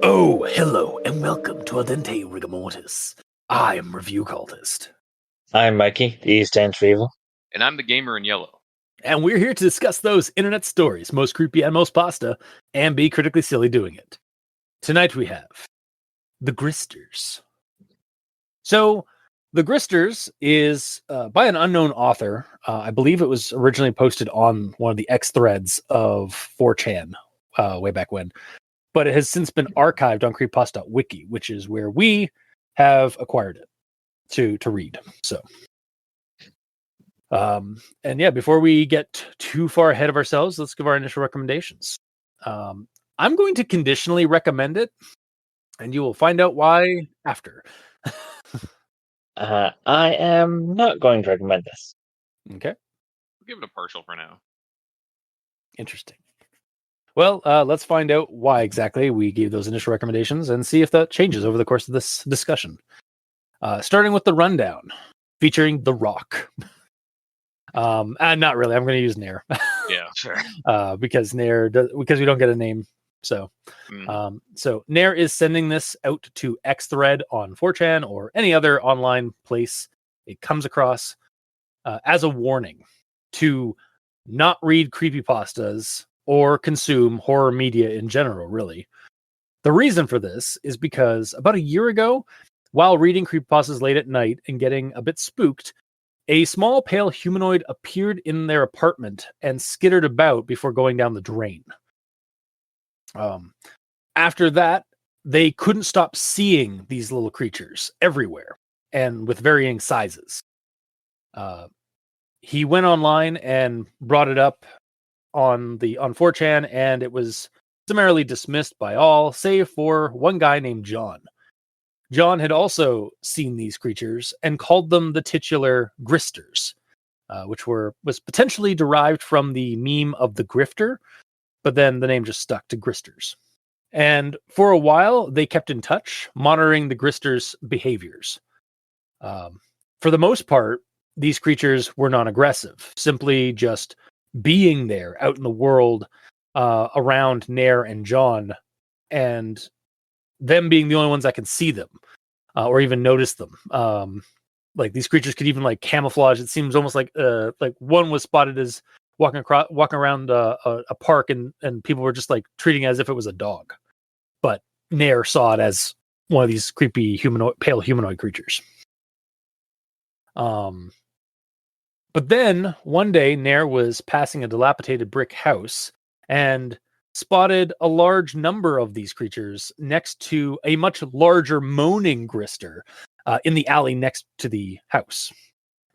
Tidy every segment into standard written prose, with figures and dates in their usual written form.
Oh, hello, and welcome to Audente Rigamortis. I am Review Cultist. I'm Mikey, the East End for Evil. And I'm the gamer in yellow. And we're here to discuss those internet stories, most creepy and most pasta, and be critically silly doing it. Tonight we have The Gristers. So, The Gristers is by an unknown author. I believe it was originally posted on one of the X threads of 4chan way back when. But it has since been archived on Creepypasta.wiki, which is where we have acquired it to read. So, and yeah, before we get too far ahead of ourselves, let's give our initial recommendations. I'm going to conditionally recommend it, and you will find out why after. I am not going to recommend this. Okay. We'll give it a partial for now. Interesting. Well, let's find out why exactly we gave those initial recommendations and see if that changes over the course of this discussion. Starting with the rundown, featuring The Rock. And not really. I'm going to use Nair. Yeah, sure. Because we don't get a name. So, so Nair is sending this out to X thread on 4chan or any other online place it comes across as a warning to not read creepypastas or consume horror media in general, really. The reason for this is because about a year ago, while reading creepypastas late at night and getting a bit spooked, a small pale humanoid appeared in their apartment and skittered about before going down the drain. After that, they couldn't stop seeing these little creatures everywhere and with varying sizes. He went online and brought it up on 4chan, and it was summarily dismissed by all, save for one guy named John. John had also seen these creatures and called them the titular Gristers, which was potentially derived from the meme of the grifter, but then the name just stuck to Gristers. And for a while, they kept in touch, monitoring the Gristers' behaviors. For the most part, these creatures were non-aggressive, simply just being there out in the world around Nair and John, and them being the only ones that can see them or even notice them. Like these creatures could even like camouflage. It seems almost like one was spotted as walking around a park, and people were just like treating it as if it was a dog, but Nair saw it as one of these creepy pale humanoid creatures. But then one day, Nair was passing a dilapidated brick house and spotted a large number of these creatures next to a much larger moaning Grister in the alley next to the house.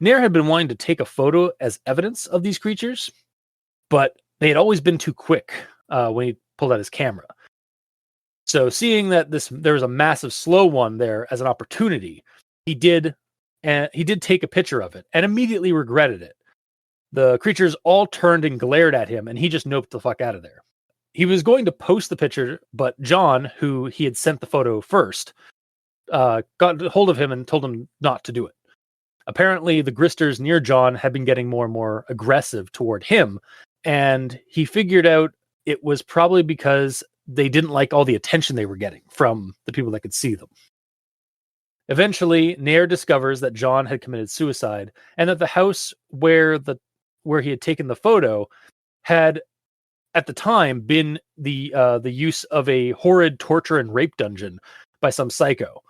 Nair had been wanting to take a photo as evidence of these creatures, but they had always been too quick when he pulled out his camera. So seeing that there was a massive slow one there as an opportunity, he did take a picture of it and immediately regretted it. The creatures all turned and glared at him, and he just noped the fuck out of there. He was going to post the picture, but John, who he had sent the photo first, got hold of him and told him not to do it. Apparently, the Gristers near John had been getting more and more aggressive toward him, and he figured out it was probably because they didn't like all the attention they were getting from the people that could see them. Eventually, Nair discovers that John had committed suicide, and that the house where he had taken the photo had, at the time, been the use of a horrid torture and rape dungeon by some psycho.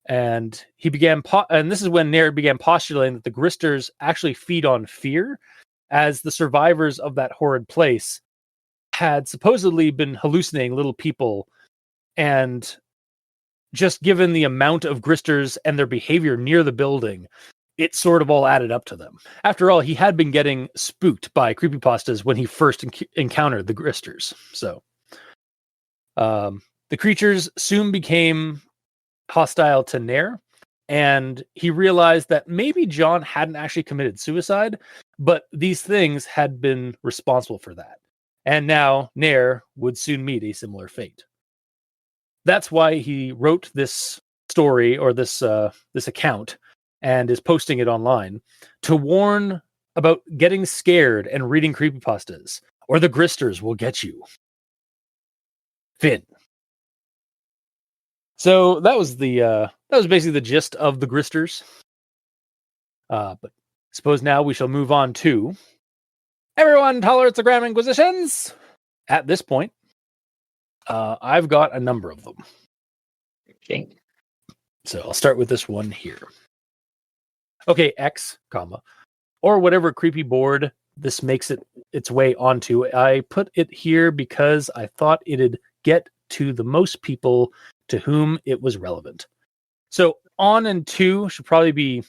And he began, and this is when Nair began postulating that the Gristers actually feed on fear, as the survivors of that horrid place had supposedly been hallucinating little people, and just given the amount of Gristers and their behavior near the building, it sort of all added up to them. After all, he had been getting spooked by creepypastas when he first encountered the Gristers. So the creatures soon became hostile to Nair, and he realized that maybe John hadn't actually committed suicide, but these things had been responsible for that. and now Nair would soon meet a similar fate. That's why he wrote this story or this account and is posting it online to warn about getting scared and reading creepypastas, or the Gristers will get you. Finn. So that was basically the gist of the Gristers. But suppose now we shall move on to everyone tolerates the Grand Inquisitions. At this point, I've got a number of them. Okay. So I'll start with this one here. Okay, X, comma, or whatever creepy board this makes its way onto. I put it here because I thought it'd get to the most people to whom it was relevant. So on and to should probably be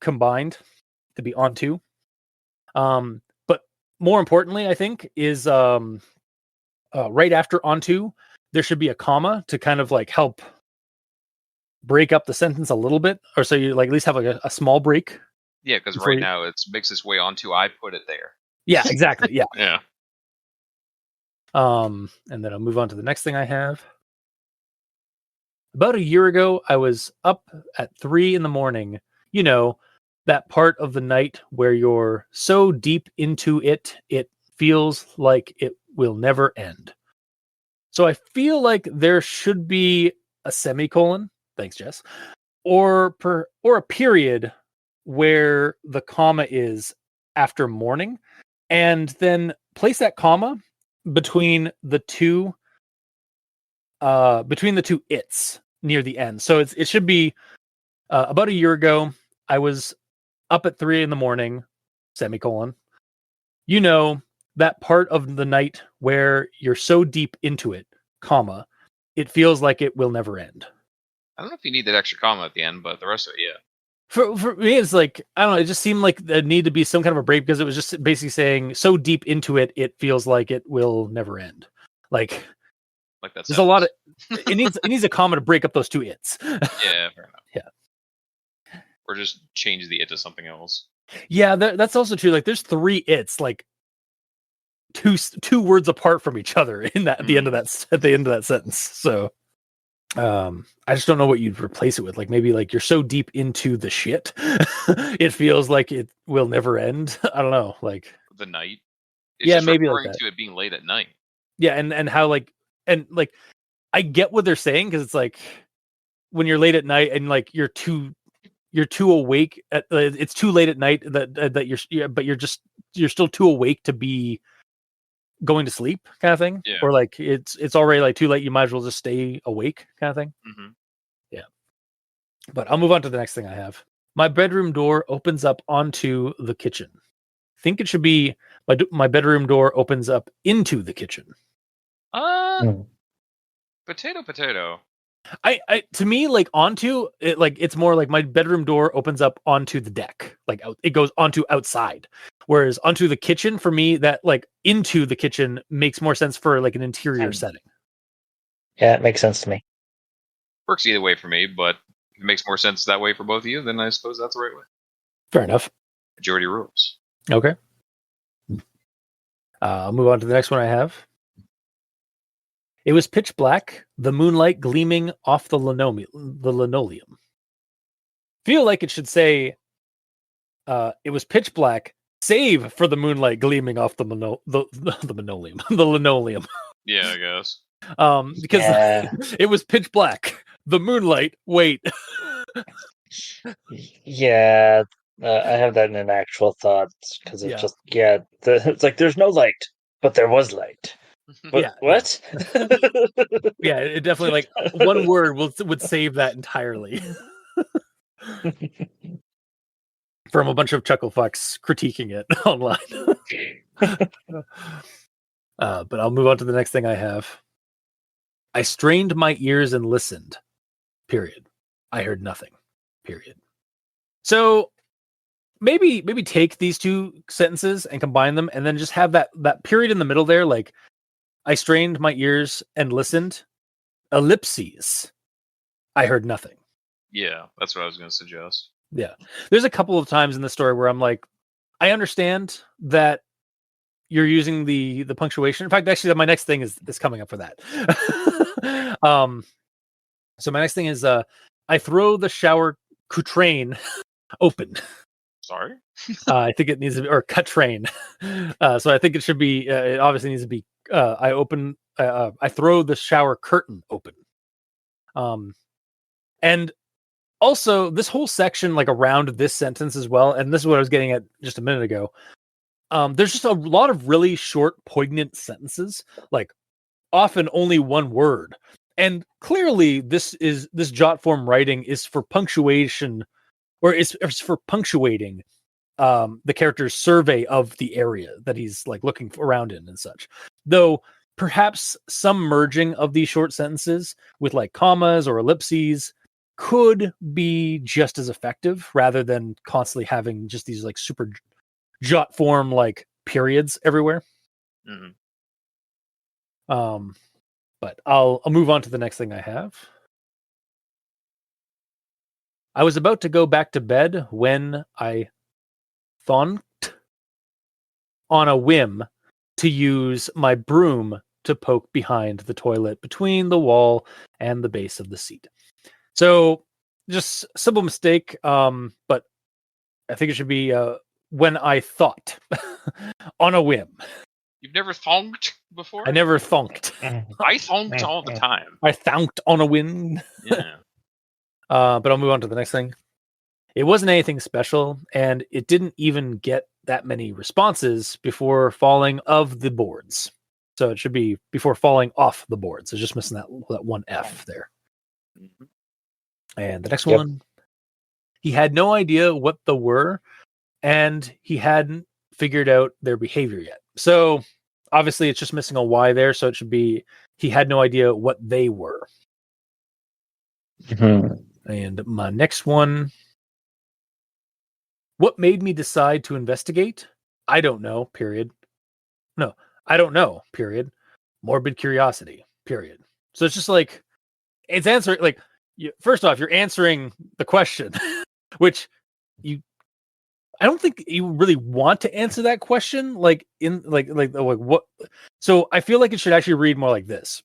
combined to be on to. But more importantly, I think, is right after onto, there should be a comma to kind of like help break up the sentence a little bit, or so you like at least have like a small break. Yeah, because right now it makes its way onto I put it there. Yeah, exactly. Yeah. Yeah. And then I'll move on to the next thing I have. About a year ago, I was up at 3 a.m. You know, that part of the night where you're so deep into it, it feels like it will never end. So I feel like there should be a semicolon. Thanks, Jess. Or a period where the comma is after morning, and then place that comma between the two it's near the end. So it should be about a year ago, I was up at 3 a.m, semicolon. You know, that part of the night where you're so deep into it, comma, it feels like it will never end. I don't know if you need that extra comma at the end, but the rest of it, yeah. For me, it's like, I don't know, it just seemed like there needed to be some kind of a break because it was just basically saying so deep into it, it feels like it will never end. Like that's there's a lot of it needs a comma to break up those two it's. Yeah, fair enough. Yeah. Or just change the it to something else. Yeah, that's also true. Like there's 3 it's like two words apart from each other in that at the end of that sentence. So I just don't know what you'd replace it with. Like maybe like you're so deep into the shit it feels like it will never end. I don't know, like the night. It's yeah, just maybe referring like that. to it being late at night. Yeah, and how like I get what they're saying, because it's like when you're late at night and like you're too awake at it's too late at night that you're still too awake to be going to sleep, kind of thing. Yeah. Or like it's already like too late, you might as well just stay awake, kind of thing. Mm-hmm. Yeah. But I'll move on to the next thing I have. My bedroom door opens up onto the kitchen. Think it should be my bedroom door opens up into the kitchen. Potato. I to me, like onto it, like it's more like my bedroom door opens up onto the deck, like it goes onto outside, whereas onto the kitchen, for me, that like into the kitchen makes more sense for like an interior setting. Yeah, it makes sense to me. Works either way for me, but if it makes more sense that way for both of you, then I suppose that's the right way. Fair enough. Majority rules. Okay. I'll move on to the next one I have. It was pitch black, the moonlight gleaming off the linoleum. Feel like it should say, it was pitch black, save for the moonlight gleaming off the linoleum. Yeah, I guess. Because it was pitch black, the moonlight. Wait. Yeah, I have that in an actual thought because it's just it's like there's no light, but there was light. But what? Yeah, it definitely, like, one word would save that entirely. From a bunch of chuckle fucks critiquing it online. But I'll move on to the next thing I have. I strained my ears and listened. Period. I heard nothing. Period. So maybe take these two sentences and combine them, and then just have that period in the middle there, like, I strained my ears and listened. Ellipses. I heard nothing. Yeah, that's what I was going to suggest. Yeah. There's a couple of times in the story where I'm like, I understand that you're using the punctuation. In fact, actually, my next thing is coming up for that. So my next thing is I throw the shower cutrain open. Sorry? I think it needs to be, or cutrain. So I think it should be, it obviously needs to be, I throw the shower curtain open. And also this whole section, like around this sentence as well, and this is what I was getting at just a minute ago. There's just a lot of really short, poignant sentences, like often only one word. And clearly this jot form writing is for punctuation, or is for punctuating the character's survey of the area that he's like looking around in and such. Though perhaps some merging of these short sentences with like commas or ellipses could be just as effective, rather than constantly having just these like super jot form like periods everywhere. Mm-hmm. But I'll move on to the next thing I have. I was about to go back to bed when I thonked on a whim to use my broom to poke behind the toilet between the wall and the base of the seat. So just simple mistake, but I think it should be when I thought on a whim. You've never thonked before? I never thonked. I thonked all the time. I thonked on a whim. Yeah. But I'll move on to the next thing. It wasn't anything special, and it didn't even get that many responses before falling of the boards. So it should be before falling off the boards. It's just missing that one F there. Mm-hmm. And the next one, he had no idea what they were, and he hadn't figured out their behavior yet. So obviously it's just missing a Y there, so it should be he had no idea what they were. Mm-hmm. And my next one, what made me decide to investigate? I don't know, period. No, I don't know, period. Morbid curiosity, period. So it's just like, it's answering, like, first off, you're answering the question, which I don't think you really want to answer that question, like like what. So I feel like it should actually read more like this.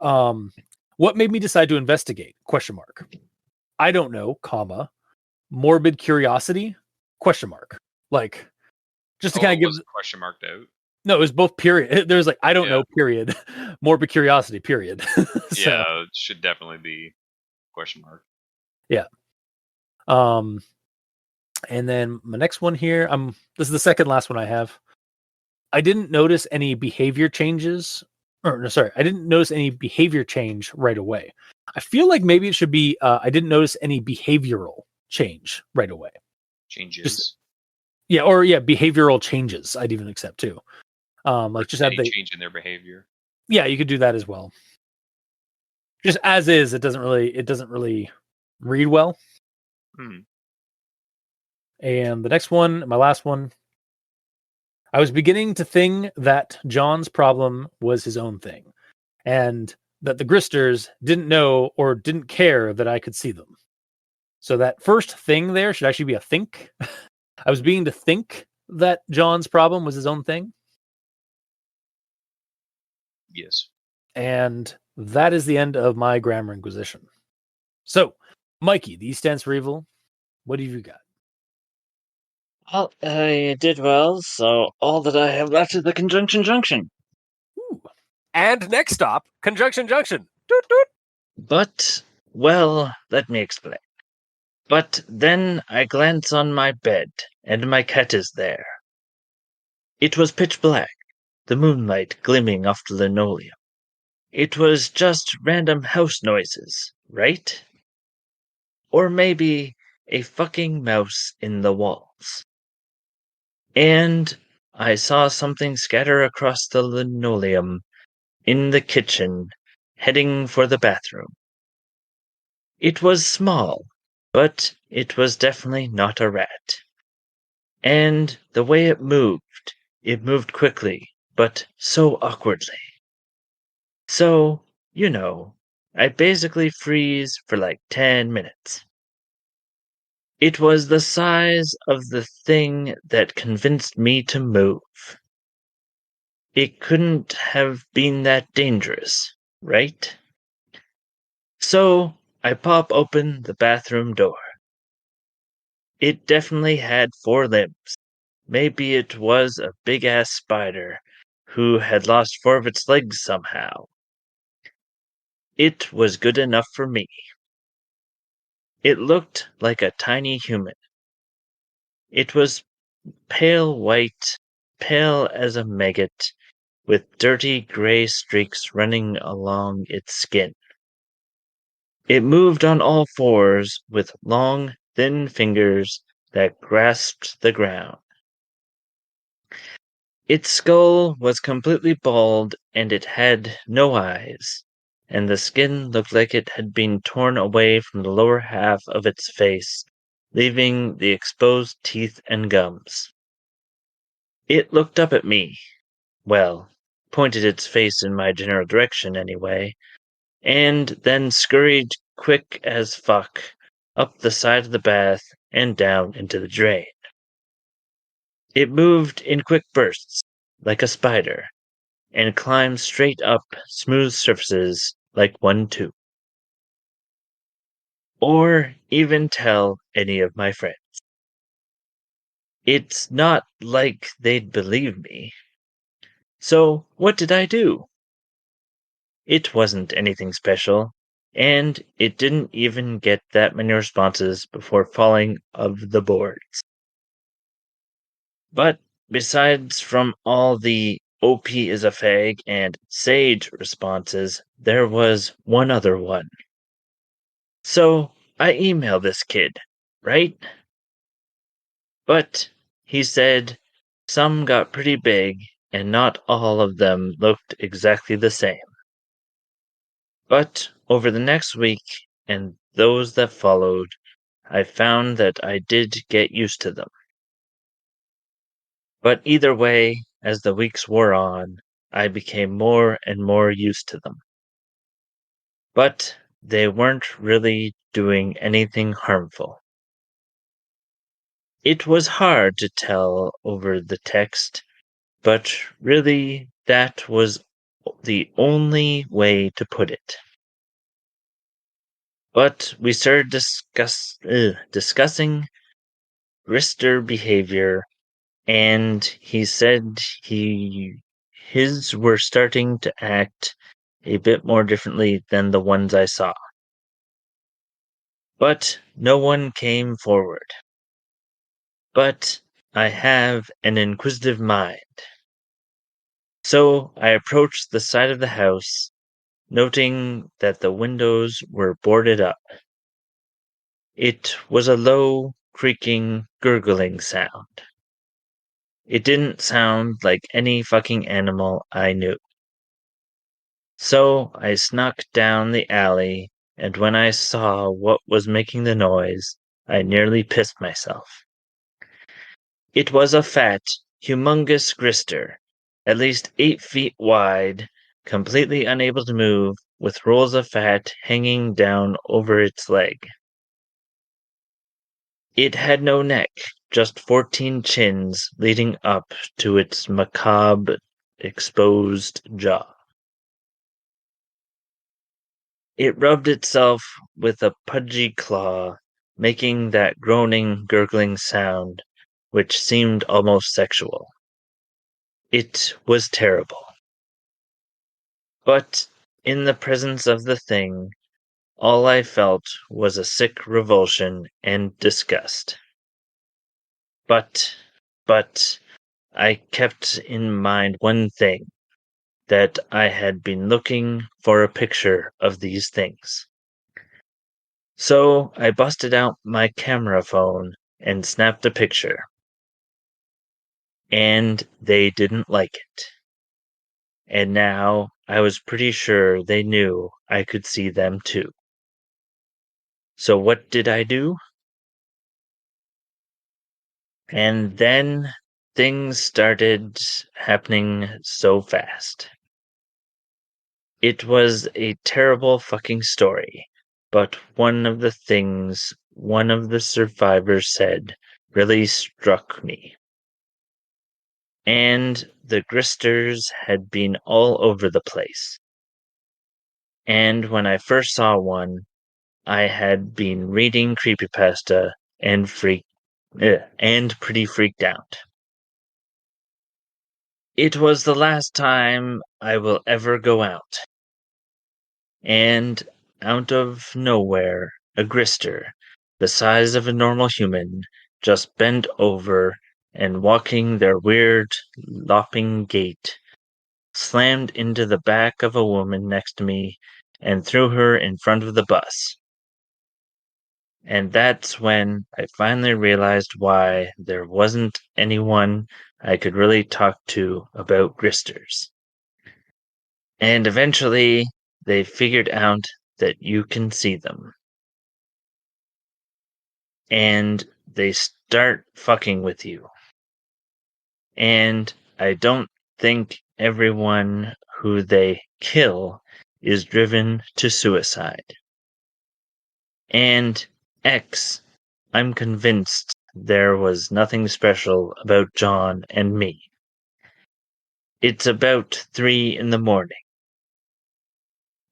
What made me decide to investigate? Question mark. I don't know, comma, morbid curiosity? Question mark. Like, just to kind of give question marked out. No, it was both period. There's like, I don't know, period. Morbid curiosity, period. So, yeah, it should definitely be question mark. Yeah. And then my next one here, this is the second last one I have. I didn't notice any behavior changes. Or no, sorry, I didn't notice any behavior change right away. I feel like maybe it should be I didn't notice any behavioral change right away. Changes. Behavioral changes. I'd even accept too. Like just have they change in their behavior. Yeah, you could do that as well. Just as is, it doesn't really read well. And the next one, my last one, I was beginning to think that John's problem was his own thing, and that the Gristers didn't know or didn't care that I could see them. So that first thing there should actually be a think. I was beginning to think that John's problem was his own thing. Yes. And that is the end of my grammar inquisition. So, Mikey, the E stands for evil. What have you got? Well, I did well, so all that I have left is the conjunction junction. Ooh. And next stop, conjunction junction. Doot, doot. But, well, let me explain. But then I glance on my bed, and my cat is there. It was pitch black, the moonlight gleaming off the linoleum. It was just random house noises, right? Or maybe a fucking mouse in the walls. And I saw something scatter across the linoleum in the kitchen, heading for the bathroom. It was small, but it was definitely not a rat. And the way it moved quickly, but so awkwardly. So, I basically freeze for like 10 minutes. It was the size of the thing that convinced me to move. it couldn't have been that dangerous, right? So I pop open the bathroom door. It definitely had 4 limbs. Maybe it was a big ass spider who had lost 4 of its legs somehow. It was good enough for me. It looked like a tiny human. It was pale white, pale as a maggot, with dirty gray streaks running along its skin. It moved on all 4s with long, thin fingers that grasped the ground. Its skull was completely bald and it had no eyes, and the skin looked like it had been torn away from the lower half of its face, leaving the exposed teeth and gums. It looked up at me. Well, pointed its face in my general direction anyway, and then scurried quick as fuck up the side of the bath and down into the drain. It moved in quick bursts, like a spider, and climbed straight up smooth surfaces like one too. Or even tell any of my friends. It's not like they'd believe me. So what did I do? It wasn't anything special, and it didn't even get that many responses before falling of the boards. But besides from all the OP is a fag and Sage responses, there was one other one. So I emailed this kid, right? But he said some got pretty big and not all of them looked exactly the same. But over the next week and those that followed, I found that I did get used to them. But either way, as the weeks wore on, I became more and more used to them. But they weren't really doing anything harmful. It was hard to tell over the text, but really that was the only way to put it. But we started discussing Grister behavior, and he said his were starting to act a bit more differently than the ones I saw. But no one came forward. But I have an inquisitive mind. So I approached the side of the house, noting that the windows were boarded up. It was a low, creaking, gurgling sound. It didn't sound like any fucking animal I knew. So I snuck down the alley, and when I saw what was making the noise, I nearly pissed myself. It was a fat, humongous Grister, at least 8 feet wide, completely unable to move, with rolls of fat hanging down over its leg. It had no neck, just 14 chins leading up to its macabre, exposed jaw. It rubbed itself with a pudgy claw, making that groaning, gurgling sound, which seemed almost sexual. It was terrible. But in the presence of the thing, all I felt was a sick revulsion and disgust. But I kept in mind one thing, that I had been looking for a picture of these things. So I busted out my camera phone and snapped a picture. And they didn't like it. And now I was pretty sure they knew I could see them too. So what did I do? And then things started happening so fast. It was a terrible fucking story, but one of the things one of the survivors said really struck me. and the Gristers had been all over the place. And when I first saw one, I had been reading Creepypasta and pretty freaked out. It was the last time I will ever go out. And out of nowhere, a Grister, the size of a normal human, just bent over and walking their weird, lopping gait, slammed into the back of a woman next to me and threw her in front of the bus. And that's when I finally realized why there wasn't anyone I could really talk to about Gristers. And eventually, they figured out that you can see them. And they start fucking with you. And I don't think everyone who they kill is driven to suicide. And X, I'm convinced there was nothing special about John and me. It's about 3 in the morning.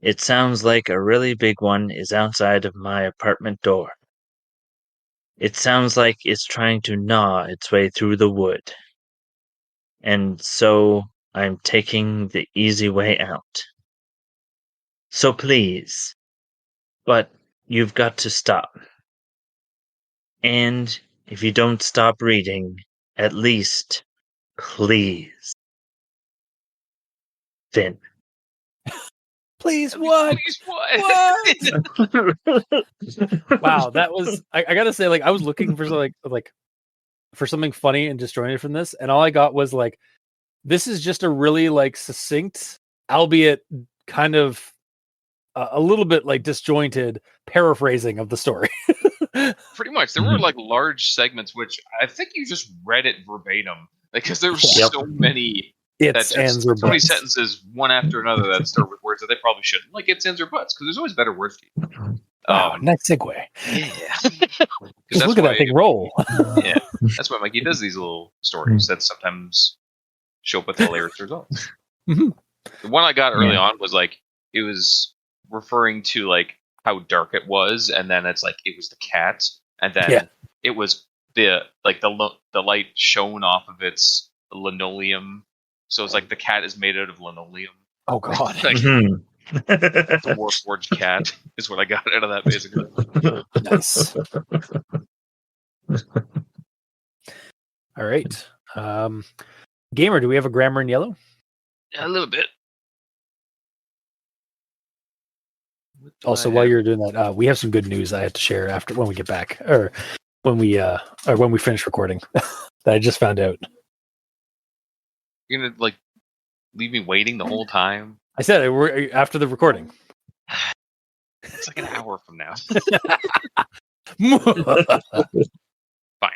It sounds like a really big one is outside of my apartment door. It sounds like it's trying to gnaw its way through the wood. And so I'm taking the easy way out. So please, but you've got to stop. And if you don't stop reading, at least, please, Finn. Please, what? Please, what? Wow, that was. I gotta say, like, I was looking for like for something funny and disjointed from this, and all I got was like, this is just a really like succinct, albeit kind of a little bit like disjointed paraphrasing of the story. Pretty much. There were like large segments, which I think you just read it verbatim because there were Yep. so many. It's ends or so many buts. sentences, one after another, that start with words that they probably shouldn't. Like it's ends or buts, because there's always better words to use. Wow, nice segue. Yeah. Just look at that thing roll. Yeah, that's why Mikey does these little stories that sometimes show up with hilarious results. Mhm. The one I got early on was like, it was referring to like how dark it was, and then it's like it was the cat, and then it was the light shone off of its linoleum. So it's like the cat is made out of linoleum. Oh god. Like, Mhm. the Warforged cat is what I got out of that, basically. Nice. All right. Gamer, do we have a grammar in yellow? Yeah, a little bit. Also, while you're doing that, we have some good news I have to share after when we get back, or when we finish recording that I just found out. You're gonna like leave me waiting the whole time? I said we're after the recording. It's like an hour from now. Fine.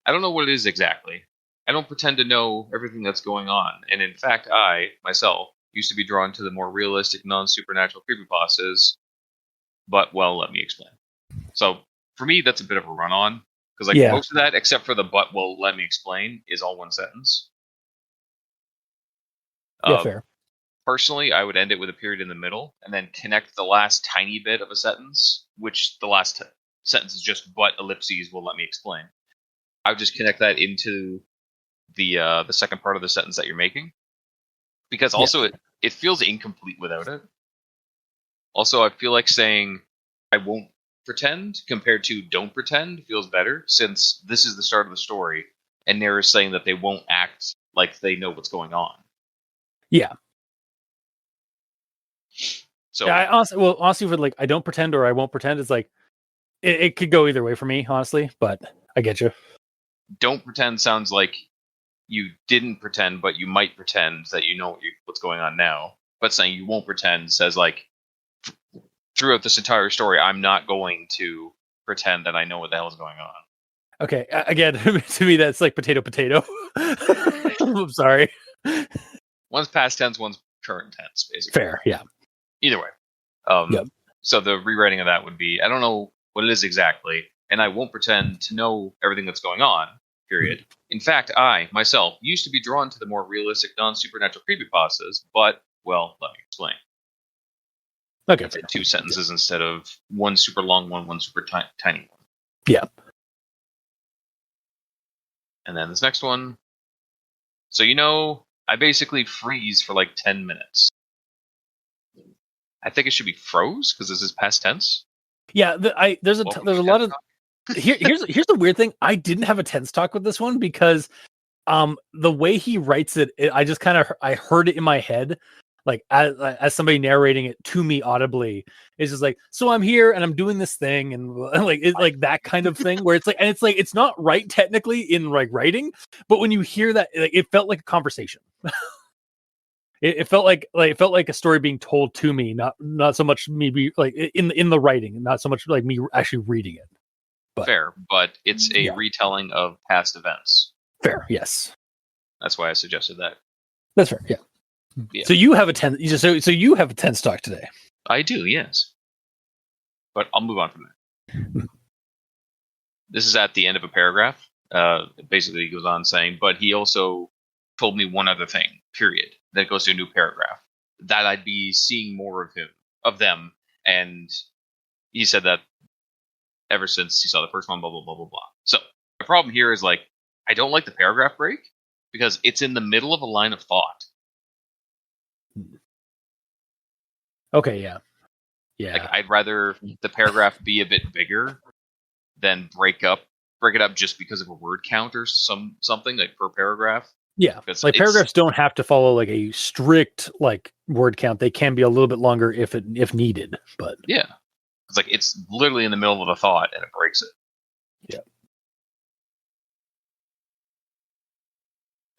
I don't know what it is exactly. I don't pretend to know everything that's going on, and in fact, I myself used to be drawn to the more realistic, non-supernatural creepypastas. But well, let me explain. So for me, that's a bit of a run-on because like most of that, except for the "but well, let me explain," is all one sentence. Yeah, fair. Personally, I would end it with a period in the middle, and then connect the last tiny bit of a sentence, which the last sentence is just "but ellipses will let me explain." I would just connect that into the second part of the sentence that you're making, because also it feels incomplete without it. Also, I feel like saying "I won't pretend" compared to "don't pretend" feels better, since this is the start of the story, and they're saying that they won't act like they know what's going on. Yeah. So yeah, honestly, for like, I don't pretend or I won't pretend, it's like it could go either way for me, honestly. But I get you. Don't pretend sounds like you didn't pretend, but you might pretend that you know what's going on now. But saying you won't pretend says like, throughout this entire story, I'm not going to pretend that I know what the hell is going on. Okay, again, to me, that's like potato. I'm sorry. One's past tense, one's current tense, basically. Fair, yeah. Either way. So the rewriting of that would be, I don't know what it is exactly, and I won't pretend to know everything that's going on, Period. In fact, I, myself, used to be drawn to the more realistic, non-supernatural creepypastas, but, well, let me explain. Okay. That's in 2 sentences instead of one super long one super tiny one. Yeah. And then this next one. So, I basically freeze for like 10 minutes. I think it should be froze because this is past tense. Yeah, there's a lot of here's the weird thing. I didn't have a tense talk with this one because the way he writes it, I just I heard it in my head, like as somebody narrating it to me audibly. It's just like, so I'm here and I'm doing this thing, and like it's like that kind of thing where it's like, and it's like it's not right technically in like writing, but when you hear that, it felt like a conversation. It felt like a story being told to me, not so much me be like in the writing, not so much like me actually reading it. But, fair, but it's a retelling of past events. Fair, yes. That's why I suggested that. That's fair, yeah. So you have a tense. So you have a tense talk today. I do, yes. But I'll move on from that. This is at the end of a paragraph. Basically, he goes on saying, but he also told me one other thing. Period. That goes to a new paragraph. That I'd be seeing more of them, and he said that ever since he saw the first one, blah, blah, blah, blah, blah. So the problem here is, like, I don't like the paragraph break because it's in the middle of a line of thought. Okay, yeah. Yeah. Like, I'd rather the paragraph be a bit bigger than break it up just because of a word count or something, like, per paragraph. Yeah. Like, paragraphs don't have to follow like a strict like word count. They can be a little bit longer if needed, but yeah. It's like it's literally in the middle of a thought and it breaks it. Yeah.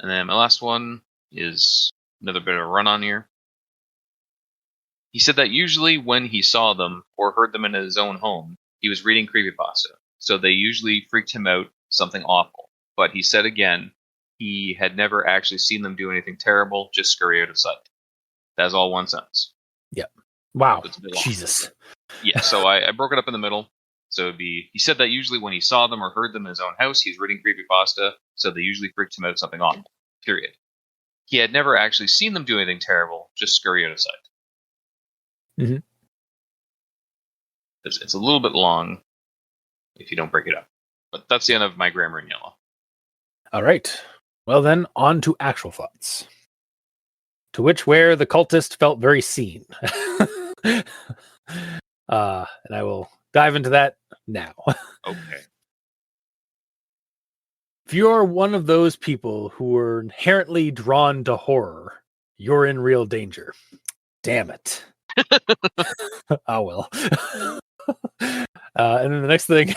And then my last one is another bit of a run on here. He said that usually when he saw them or heard them in his own home, he was reading Creepypasta, so they usually freaked him out, something awful. But he said again, he had never actually seen them do anything terrible, just scurry out of sight. That's all one sentence. Yeah. Wow. So Jesus. Yeah, so I broke it up in the middle. So it'd be, he said that usually when he saw them or heard them in his own house, he's reading Creepypasta, so they usually freaked him out, something awful. Period. He had never actually seen them do anything terrible, just scurry out of sight. Mm-hmm. It's a little bit long if you don't break it up. But that's the end of my grammar in yellow. All right. Well then, on to actual thoughts. To where the cultist felt very seen. And I will dive into that now. Okay. If you are one of those people who are inherently drawn to horror, you're in real danger. Damn it. Oh, well. And then the next thing.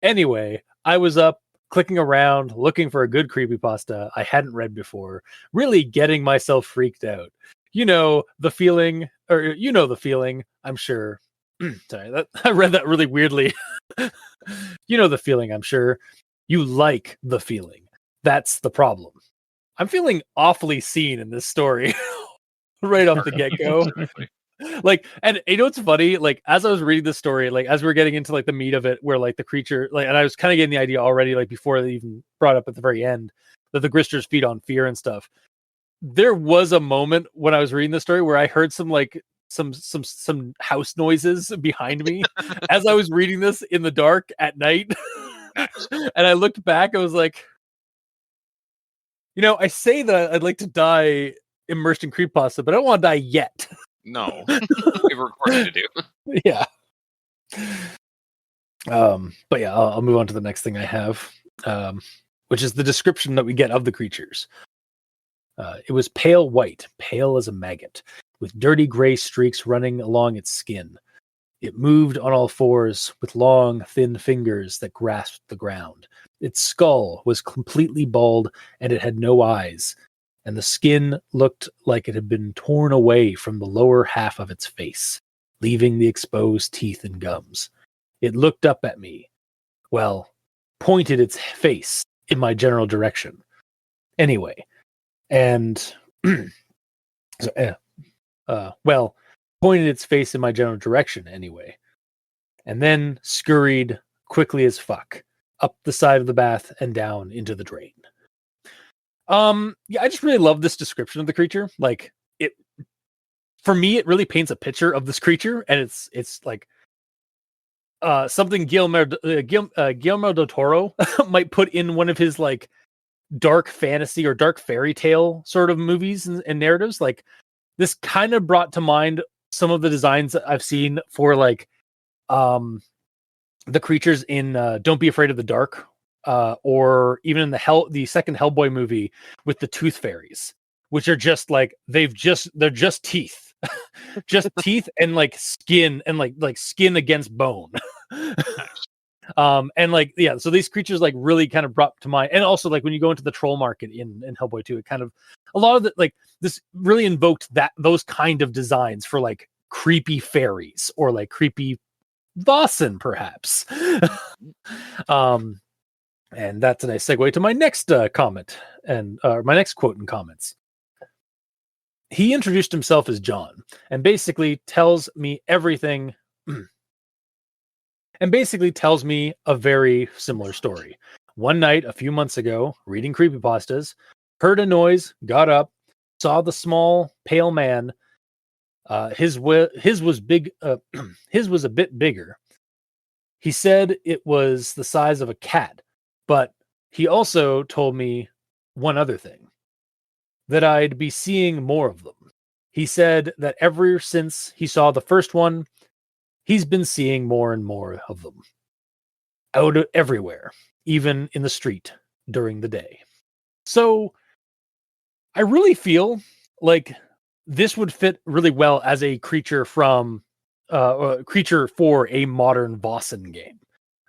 Anyway, I was up clicking around, looking for a good creepypasta I hadn't read before, really getting myself freaked out. You know the feeling, I'm sure. Sorry, I read that really weirdly. You know the feeling, I'm sure. You like the feeling. That's the problem. I'm feeling awfully seen in this story right off the get-go. Like, and you know what's funny? Like, as I was reading this story, like as we were getting into like the meat of it, where like the creature, like, and I was kind of getting the idea already, like before they even brought up at the very end that the Gristers feed on fear and stuff. There was a moment when I was reading the story where I heard some house noises behind me as I was reading this in the dark at night. And I looked back, I was like, I say that I'd like to die immersed in creepypasta, but I don't want to die yet. No. We were recording to do. Yeah. But yeah, I'll move on to the next thing I have, which is the description that we get of the creatures. It was pale white, pale as a maggot, with dirty gray streaks running along its skin. It moved on all fours with long, thin fingers that grasped the ground. Its skull was completely bald, and it had no eyes, and the skin looked like it had been torn away from the lower half of its face, leaving the exposed teeth and gums. It looked up at me. Well, pointed its face in my general direction. Anyway, and pointed its face in my general direction anyway, and then scurried quickly as fuck. up the side of the bath and down into the drain. Yeah, I just really love this description of the creature. Like, it, for me, it really paints a picture of this creature, and it's like something Guillermo del Toro might put in one of his like dark fantasy or dark fairy tale sort of movies and narratives. Like, this kind of brought to mind some of the designs that I've seen for like the creatures in Don't Be Afraid of the Dark, or even in the second Hellboy movie with the tooth fairies, which are just like they're just teeth. Just teeth and like skin and like skin against bone. And like, yeah, so these creatures like really kind of brought to mind. And also like when you go into the troll market in Hellboy 2, it kind of, a lot of the, like, this really invoked those kind of designs for like creepy fairies or like creepy Vossen, perhaps. And that's a nice segue to my next comment and my next quote in comments. He introduced himself as John and basically tells me everything and basically tells me a very similar story. One night, a few months ago, reading creepypastas, heard a noise, got up, saw the small, pale man. His was big. His was a bit bigger. He said it was the size of a cat, but he also told me one other thing, that I'd be seeing more of them. He said that ever since he saw the first one, he's been seeing more and more of them. Out everywhere, even in the street during the day. So I really feel like this would fit really well as a creature from creature for a modern Vossen game.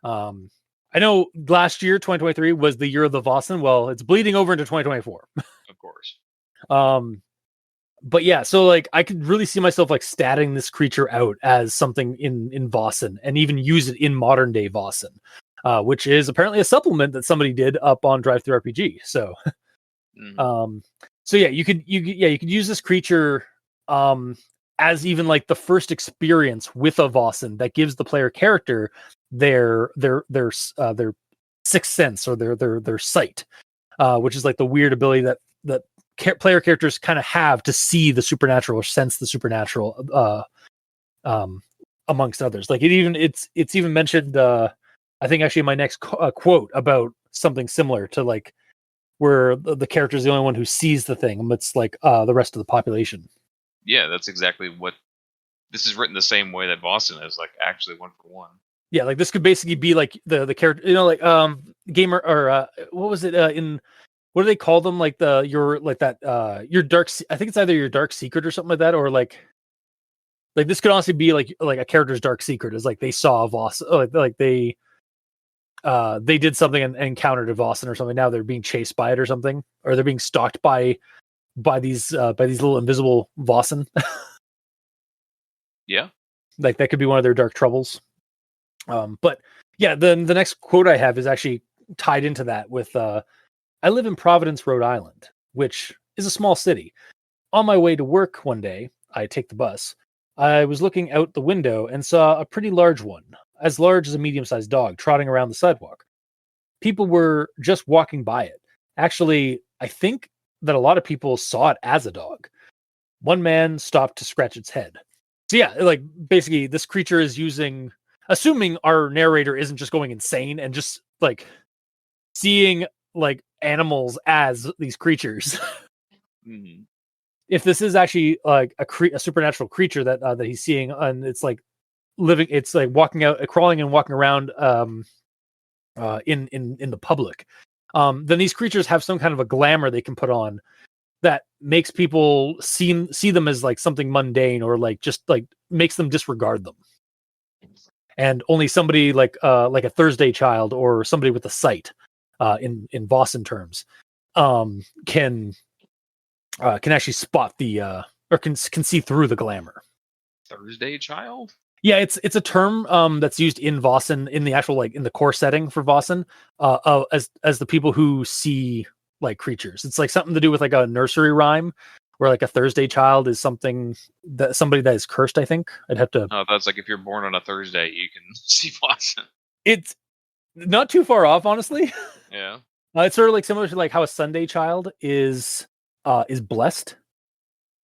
I know last year, 2023, was the year of the Vossen. Well, it's bleeding over into 2024. Of course. But yeah, so like I could really see myself like statting this creature out as something in Vossen and even use it in modern day Vossen, which is apparently a supplement that somebody did up on Drive-Thru RPG. So, so yeah, you could use this creature as even like the first experience with a Vossen that gives the player character their sixth sense or their sight, which is like the weird ability that player characters kind of have to see the supernatural or sense the supernatural amongst others. Like it's even mentioned I think actually in my next quote about something similar to like where the character is the only one who sees the thing amidst like the rest of the population. Yeah, that's exactly what this is written the same way that Boston is, like actually one for one. Yeah, like this could basically be like the character, you know, like gamer or what was it in what do they call them? Like your dark. I think it's either your dark secret or something like that, or like this could honestly be like a character's dark secret is like they saw a Voss, like they did something and encountered a Vossen or something. Now they're being chased by it or something, or they're being stalked by these little invisible Vossen. Yeah, like that could be one of their dark troubles. But yeah, the next quote I have is actually tied into that with I live in Providence, Rhode Island, which is a small city. On my way to work one day, I take the bus. I was looking out the window and saw a pretty large one, as large as a medium-sized dog, trotting around the sidewalk. People were just walking by it. Actually, I think that a lot of people saw it as a dog. One man stopped to scratch its head. So yeah, like basically this creature is assuming our narrator isn't just going insane and just like seeing like animals as these creatures. Mm-hmm. If this is actually like a supernatural creature that he's seeing, and it's like living, it's like crawling and walking around in the public, then these creatures have some kind of a glamour they can put on that makes people see them as like something mundane or like just like makes them disregard them. And only somebody like a Thursday child or somebody with a sight, in Vossen terms, can actually spot the or can see through the glamour. Thursday child? Yeah, it's a term that's used in Vossen in the actual like in the core setting for Vossen, as the people who see like creatures. It's like something to do with like a nursery rhyme where like a Thursday child is somebody that is cursed, I think. I'd have to. Oh, that's like if you're born on a Thursday, you can see Boston. It's Not too far off, honestly. Yeah. It's sort of like similar to like how a Sunday child is blessed,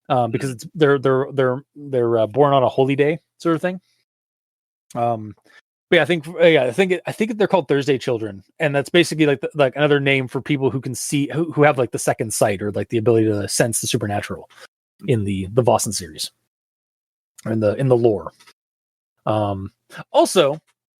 because it's they're born on a holy day sort of thing. But yeah, I think they're called Thursday children, and that's basically like another name for people who can see who have like the second sight or like the ability to sense the supernatural in the Vossen series or in the lore. Also,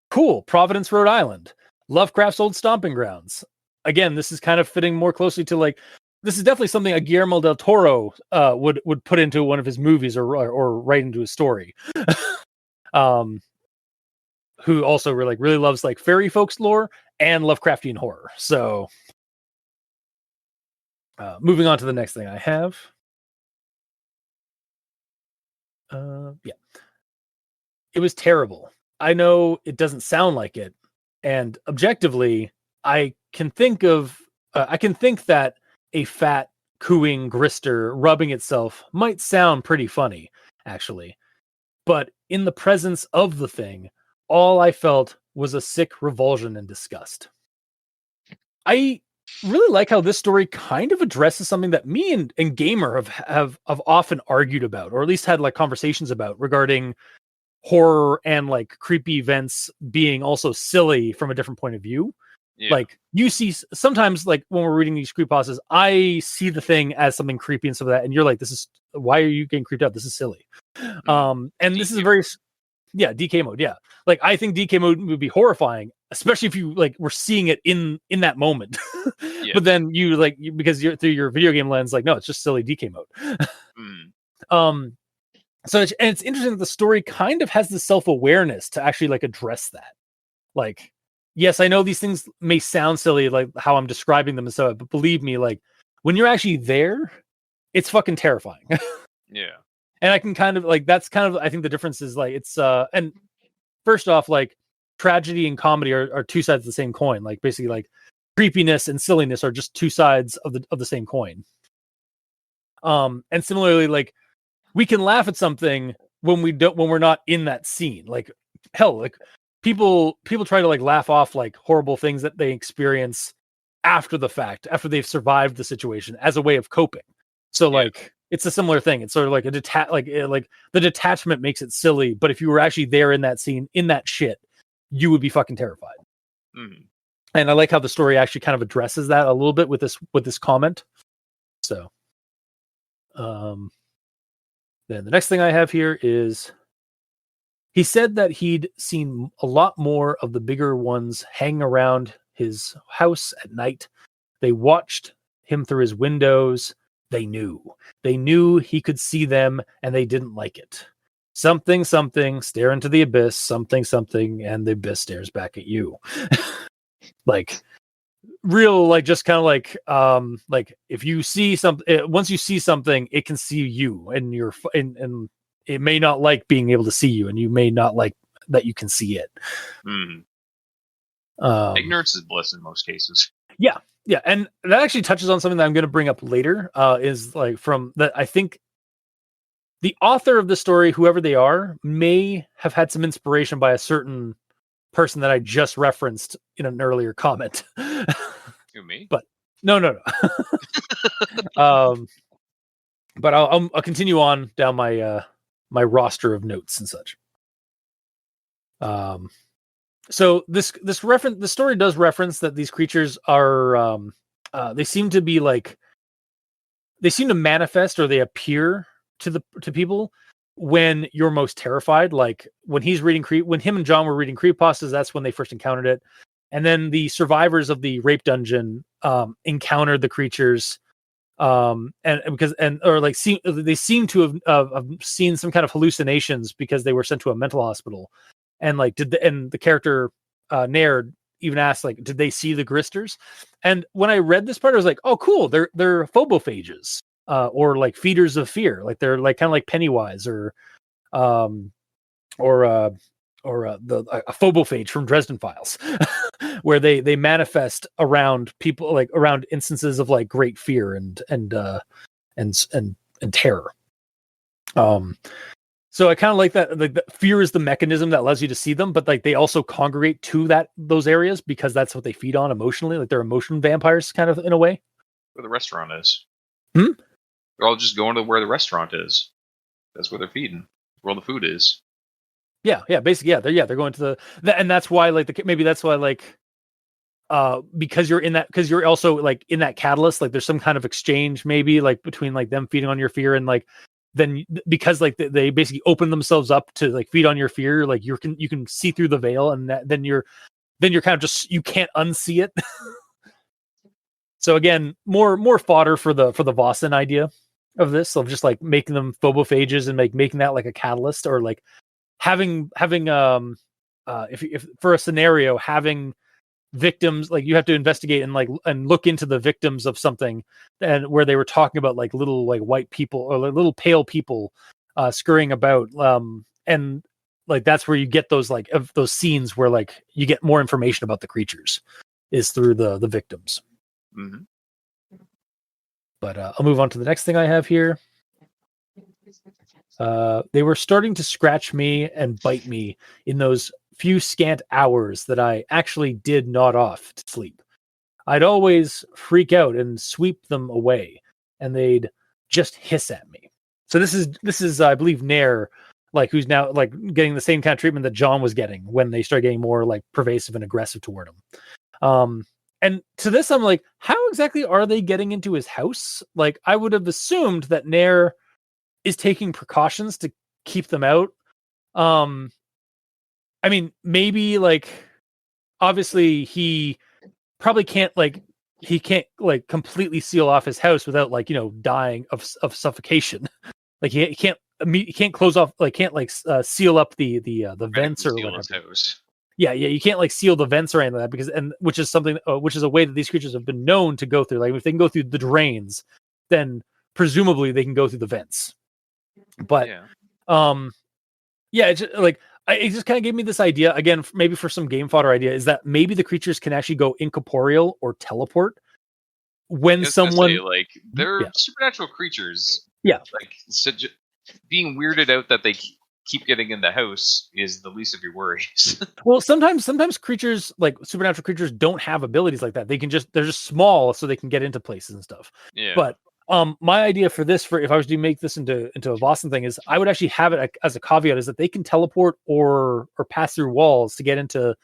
cool, Providence, Rhode Island, Lovecraft's old stomping grounds. Again, this is kind of fitting more closely to like this is definitely something a Guillermo del Toro would put into one of his movies or write into a story. Who also really loves like fairy folks lore and Lovecraftian horror. So moving on to the next thing I have. Yeah. It was terrible. I know it doesn't sound like it. And objectively, I can think that a fat cooing grister rubbing itself might sound pretty funny, actually. But in the presence of the thing, all I felt was a sick revulsion and disgust. I really like how this story kind of addresses something that me and Gamer have often argued about, or at least had like conversations about regarding horror and like creepy events being also silly from a different point of view. Yeah. Like you see sometimes like when we're reading these creepypastas, I see the thing as something creepy and stuff like that, and you're like, why are you getting creeped out? This is silly. And DK this is very DK mode. Yeah. Like I think DK mode would be horrifying, especially if you like were seeing it in that moment. Yeah. But then because you're through your video game lens, like, no, it's just silly DK mode. So it's interesting that the story kind of has the self-awareness to actually like address that. Like, yes, I know these things may sound silly, like how I'm describing them and so, but believe me, like when you're actually there, it's fucking terrifying. Yeah. And I can kind of like, that's kind of, I think the difference is like, it's, and first off, like tragedy and comedy are two sides of the same coin. Like basically like creepiness and silliness are just two sides of the same coin. And similarly, like we can laugh at something when we're not in that scene. Like hell, like people try to like laugh off like horrible things that they experience after the fact, after they've survived the situation as a way of coping. So like it's a similar thing. It's sort of like like the detachment makes it silly, but if you were actually there in that scene, in that shit, you would be fucking terrified. And I like how the story actually kind of addresses that a little bit with this comment. So then the next thing I have here is he said that he'd seen a lot more of the bigger ones hanging around his house at night. They watched him through his windows. They knew he could see them, and they didn't like it. Something, stare into the abyss, something, and the abyss stares back at you. Like real, like just kind of like if you see something, once you see something, it can see you, and and it may not like being able to see you, and you may not like that you can see it. Ignorance is bliss in most cases. Yeah, and that actually touches on something that I'm going to bring up later. Is like from that I think the author of the story, whoever they are, may have had some inspiration by a certain person that I just referenced in an earlier comment. Who, me? But no. But I'll continue on down my my roster of notes and such. So this reference, the story does reference that these creatures are they seem to be like they seem to manifest or they appear to people when you're most terrified. Like when he's reading when him and John were reading creepypastas, that's when they first encountered it. And then the survivors of the rape dungeon encountered the creatures, or they seem to have seen some kind of hallucinations because they were sent to a mental hospital. And like the character Naird even asked, like, did they see the Gristers? And when I read this part, I was like, oh, cool, they're phobophages, or like feeders of fear, like they're like kind of like Pennywise or a phobophage from Dresden Files, where they manifest around people, like around instances of like great fear and terror. So I kind of like that. Like, the fear is the mechanism that allows you to see them, but like they also congregate to those areas because that's what they feed on emotionally. Like they're emotion vampires, kind of in a way. Where the restaurant is. Hmm? They're all just going to where the restaurant is. That's where they're feeding. Where all the food is. Yeah, basically, they're going to and that's why maybe that's why because you're also like in that catalyst, like there's some kind of exchange maybe like between like them feeding on your fear and like then because like they basically open themselves up to like feed on your fear, like you can see through the veil, and then you're kind of just, you can't unsee it. So again, more fodder for the Vossen idea of this, of just like making them phobophages and making that like a catalyst, or like having if for a scenario, having victims, like you have to investigate and look into the victims of something, and where they were talking about like little like white people or like little pale people scurrying about, and like that's where you get those like of those scenes where like you get more information about the creatures is through the victims. Mm-hmm. But I'll move on to the next thing I have here. They were starting to scratch me and bite me in those few scant hours that I actually did nod off to sleep. I'd always freak out and sweep them away, and they'd just hiss at me. So this is I believe Nair, like who's now like getting the same kind of treatment that John was getting when they started getting more like pervasive and aggressive toward him. And to this, I'm like, how exactly are they getting into his house? Like, I would have assumed that Nair is taking precautions to keep them out. I mean, maybe like, obviously he probably can't like, completely seal off his house without like, dying of suffocation. Like he can't close off, like can't like seal up the vents or whatever. Yeah, you can't like seal the vents or anything like that, because which is something which is a way that these creatures have been known to go through. Like if they can go through the drains, then presumably they can go through the vents. But it's just, like it just kind of gave me this idea again, maybe for some game fodder idea, is that maybe the creatures can actually go incorporeal or teleport when someone like they're supernatural creatures. Yeah, like being weirded out that they keep getting in the house is the least of your worries. Well, sometimes creatures, like supernatural creatures, don't have abilities like that. They're just small, so they can get into places and stuff. Yeah. But my idea for this, for if I was to make this into a Vossen thing, is I would actually have it as a caveat, is that they can teleport or pass through walls to get into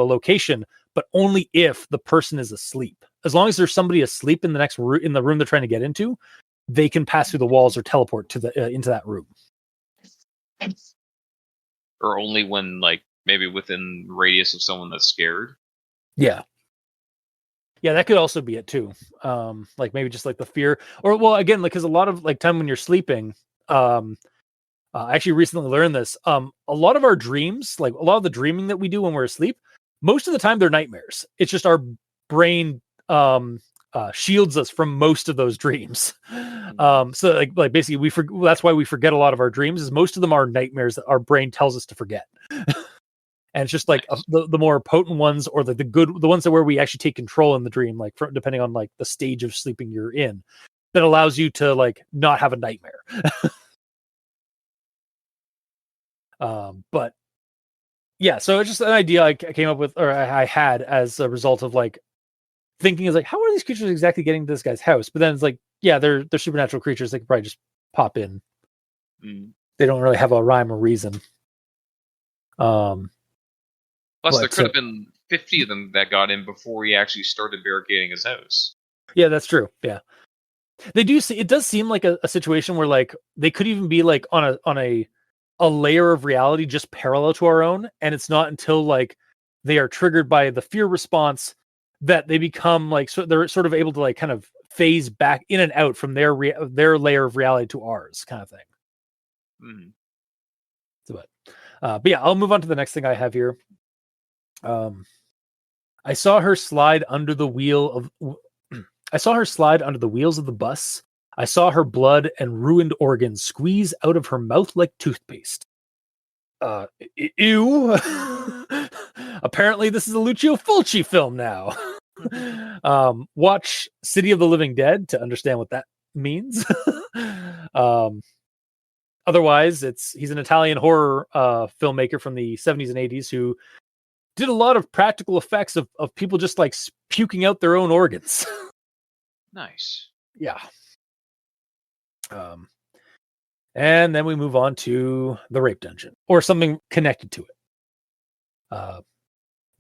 a location, but only if the person is asleep. As long as there's somebody asleep in the room they're trying to get into, they can pass through the walls or teleport to the into that room. Or only when, like, maybe within radius of someone that's scared. Yeah, that could also be it too. Like maybe just like the fear, or well, again, like because a lot of like time when you're sleeping, I actually recently learned this. A lot of our dreams, like a lot of the dreaming that we do when we're asleep, most of the time they're nightmares. It's just our brain shields us from most of those dreams. So like basically that's why we forget a lot of our dreams, is most of them are nightmares that our brain tells us to forget. And it's just like the more potent ones, or the ones that where we actually take control in the dream, like depending on like the stage of sleeping you're in, that allows you to like not have a nightmare. But yeah, so it's just an idea I came up with, or I had as a result of like thinking, is like, how are these creatures exactly getting to this guy's house? But then it's like, yeah, they're supernatural creatures. They could probably just pop in. They don't really have a rhyme or reason. Plus, there could have been 50 of them that got in before he actually started barricading his house. Yeah, that's true. Yeah, they do see. It does seem like a situation where like they could even be like on a layer of reality just parallel to our own, and it's not until like they are triggered by the fear response that they become like, so they're sort of able to like kind of phase back in and out from their layer of reality to ours, kind of thing. But yeah, I'll move on to the next thing I have here. I saw her slide under the wheels of the bus. I saw her blood and ruined organs squeeze out of her mouth like toothpaste. Ew. Apparently this is a Lucio Fulci film now. Watch City of the Living Dead to understand what that means. otherwise, he's an Italian horror filmmaker from the 70s and 80s who did a lot of practical effects of people just like puking out their own organs. Nice. Yeah. And then we move on to the rape dungeon or something connected to it.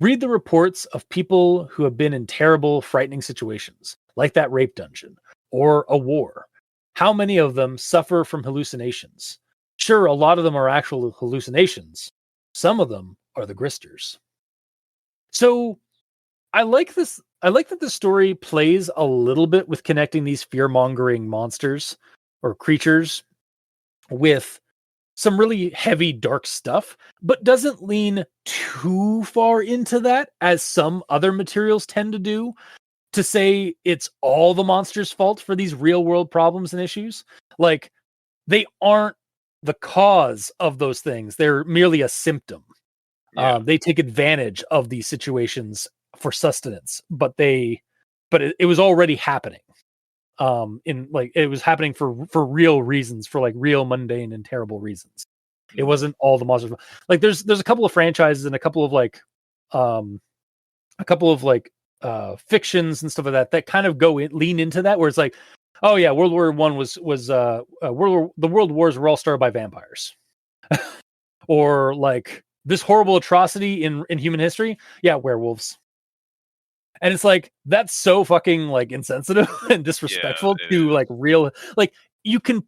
Read the reports of people who have been in terrible, frightening situations, like that rape dungeon or a war. How many of them suffer from hallucinations? Sure, a lot of them are actual hallucinations. Some of them are the Gristers. So I like this. I like that the story plays a little bit with connecting these fear-mongering monsters or creatures with some really heavy, dark stuff, but doesn't lean too far into that, as some other materials tend to do, to say it's all the monster's fault for these real-world problems and issues. Like, they aren't the cause of those things. They're merely a symptom. Yeah. They take advantage of these situations for sustenance, but it was already happening. It was happening for real reasons, for like real mundane and terrible reasons. It wasn't all the monsters. Like there's a couple of franchises and a couple of fictions and stuff like that kind of lean into that, where it's like, oh yeah, World War I the world wars were all started by vampires. Or like this horrible atrocity in human history, yeah, werewolves. And it's like, that's so fucking like insensitive and disrespectful to like real, like you can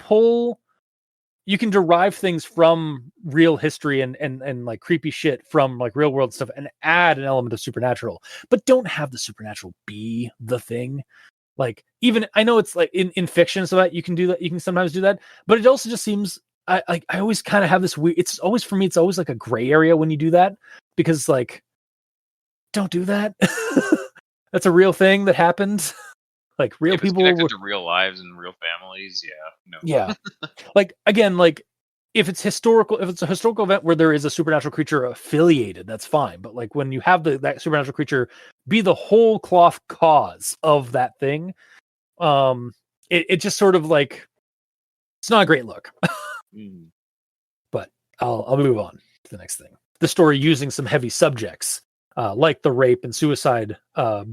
derive things from real history and like creepy shit from like real world stuff and add an element of supernatural, but don't have the supernatural be the thing. Like, even I know it's like in fiction, so that you can do that, you can sometimes do that, but it also just seems I always kind of have this weird, it's always, for me, it's always like a gray area when you do that, because like, don't do that. That's a real thing that happened. Like real if it's people connected to real lives and real families. Yeah. No. Yeah. Like, again, like if it's a historical event where there is a supernatural creature affiliated, that's fine. But like when you have that supernatural creature be the whole cloth cause of that thing, it just sort of like, it's not a great look. But I'll move on to the next thing. The story using some heavy subjects, like the rape and suicide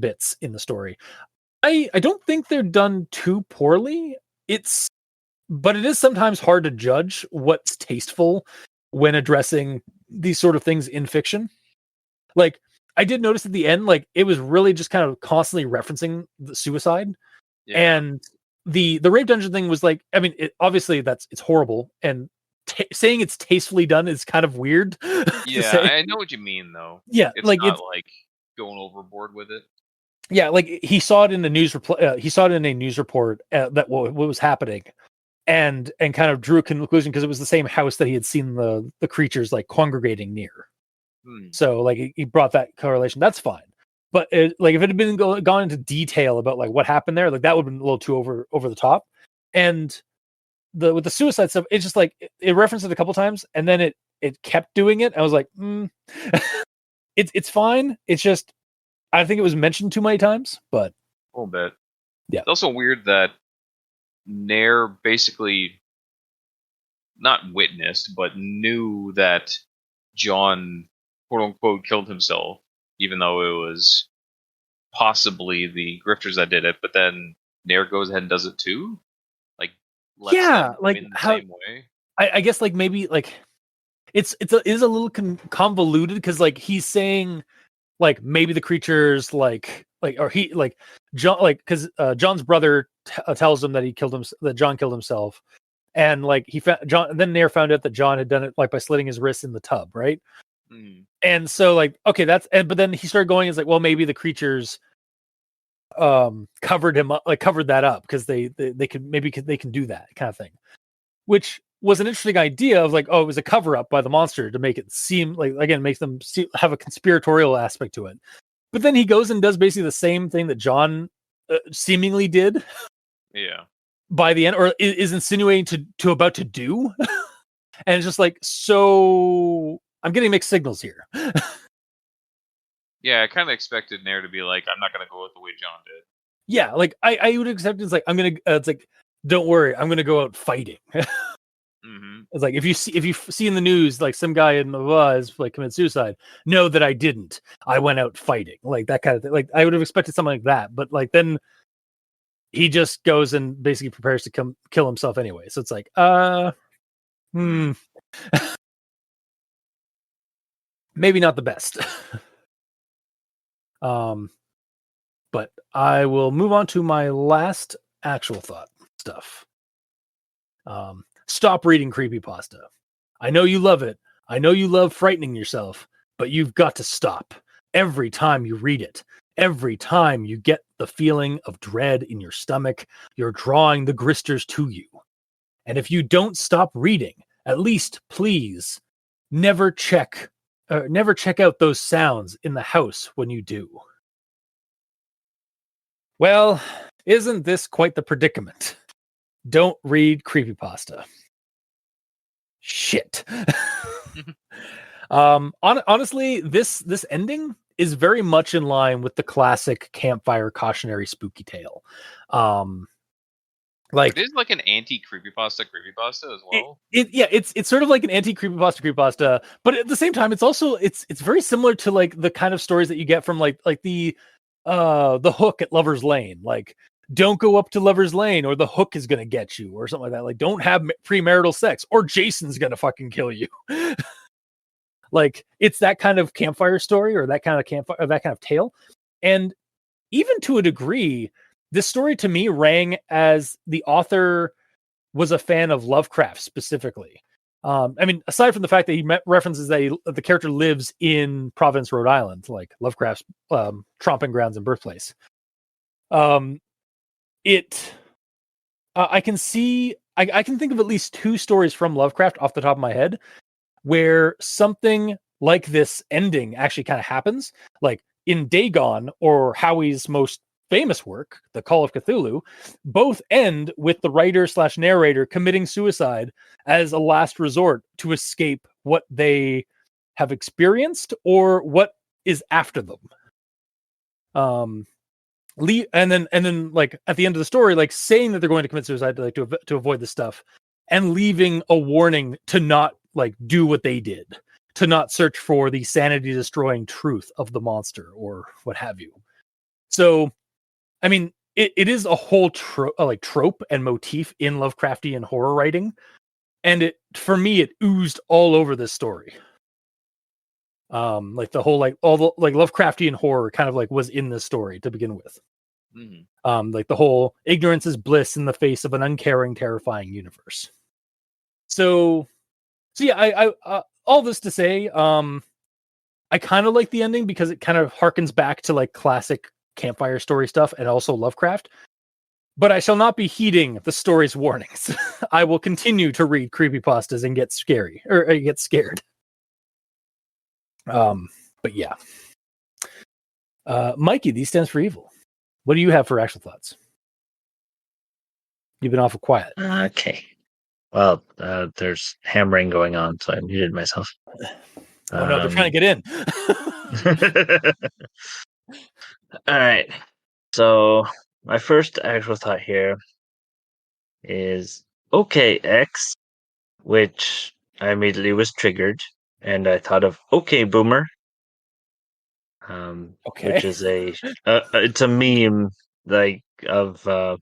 bits in the story. I don't think they're done too poorly. But it is sometimes hard to judge what's tasteful when addressing these sort of things in fiction. Like, I did notice at the end, like it was really just kind of constantly referencing the suicide. Yeah. And the rape dungeon thing was like, I mean, obviously it's horrible, and saying it's tastefully done is kind of weird. Yeah, I know what you mean though. Yeah, it's like not like going overboard with it. Yeah, like he saw it in the news. He saw it in a news report that what was happening, and kind of drew a conclusion because it was the same house that he had seen the creatures like congregating near. So like he brought that correlation. That's fine. But like if it had been gone into detail about like what happened there, like that would have been a little too over the top. And with the suicide stuff, it's just like it referenced it a couple times, and then it kept doing it. I was like, it's fine. It's just, I think it was mentioned too many times, but a little bit. Yeah. It's also weird that Nair basically not witnessed, but knew that John, quote unquote, killed himself, even though it was possibly the grifters that did it. But then Nair goes ahead and does it too. Like, lets them like win the same way. I guess like maybe like it is a little convoluted, because like he's saying like maybe the creatures or he like John, like because John's brother tells him that that John killed himself, and like he found John, then Nair found out that John had done it like by slitting his wrists in the tub, right? And so like, okay, but then he started going, is like, well, maybe the creatures covered that up because they can do that kind of thing, which was an interesting idea of like, oh, it was a cover up by the monster to make it seem like, again, makes them have a conspiratorial aspect to it. But then he goes and does basically the same thing that John seemingly did. Yeah. By the end, or is insinuating to about to do. And it's just like, so I'm getting mixed signals here. Yeah, I kind of expected Nair to be like, I'm not going to go with the way John did. Yeah, like I would accept it's like, it's like, don't worry, I'm going to go out fighting. It's like if you see in the news like some guy in the is like committed suicide, know that I didn't. I went out fighting, like that kind of thing. Like I would have expected something like that, but like then he just goes and basically prepares to kill himself anyway. So it's like, maybe not the best. But I will move on to my last actual thought stuff. Stop reading creepypasta. I know you love it. I know you love frightening yourself, but you've got to stop. Every time you read it, every time you get the feeling of dread in your stomach, you're drawing the Gristers to you. And if you don't stop reading, at least please never check out those sounds in the house when you do. Well, isn't this quite the predicament? Don't read creepypasta. Shit. Honestly, this ending is very much in line with the classic campfire cautionary spooky tale. Like it is like an anti-creepypasta as well. It's sort of like an anti-creepypasta, but at the same time, it's also it's very similar to like the kind of stories that you get from like the hook at Lover's Lane. Like, don't go up to Lover's Lane or the hook is gonna get you or something like that. Like, don't have premarital sex or Jason's gonna fucking kill you. Like, it's that kind of campfire story or that kind of tale. And even to a degree, this story to me rang as the author was a fan of Lovecraft specifically. I mean, aside from the fact that he references that the character lives in Providence, Rhode Island, like Lovecraft's tromping grounds and birthplace. I can think of at least two stories from Lovecraft off the top of my head where something like this ending actually kind of happens. Like in Dagon or Howie's most famous work, The Call of Cthulhu, both end with the writer/narrator committing suicide as a last resort to escape what they have experienced or what is after them. And then like at the end of the story, like saying that they're going to commit suicide to avoid this stuff, and leaving a warning to not like do what they did, to not search for the sanity destroying truth of the monster or what have you. So I mean, it is a whole trope and motif in Lovecraftian horror writing, and for me it oozed all over this story. Like the whole all the Lovecraftian horror kind of like was in this story to begin with. Mm-hmm. Like the whole ignorance is bliss in the face of an uncaring, terrifying universe. So yeah, I all this to say, I kind of like the ending because it kind of harkens back to like classic campfire story stuff and also Lovecraft, but I shall not be heeding the story's warnings. I will continue to read creepypastas and get scared. But yeah. Mikey, these stands for evil. What do you have for actual thoughts? You've been awful quiet. Okay. Well, there's hammering going on, so I muted myself. Oh no, they're trying to get in. All right. So my first actual thought here is okay, X, which I immediately was triggered, and I thought of okay, Boomer. Okay. Which is it's a meme like of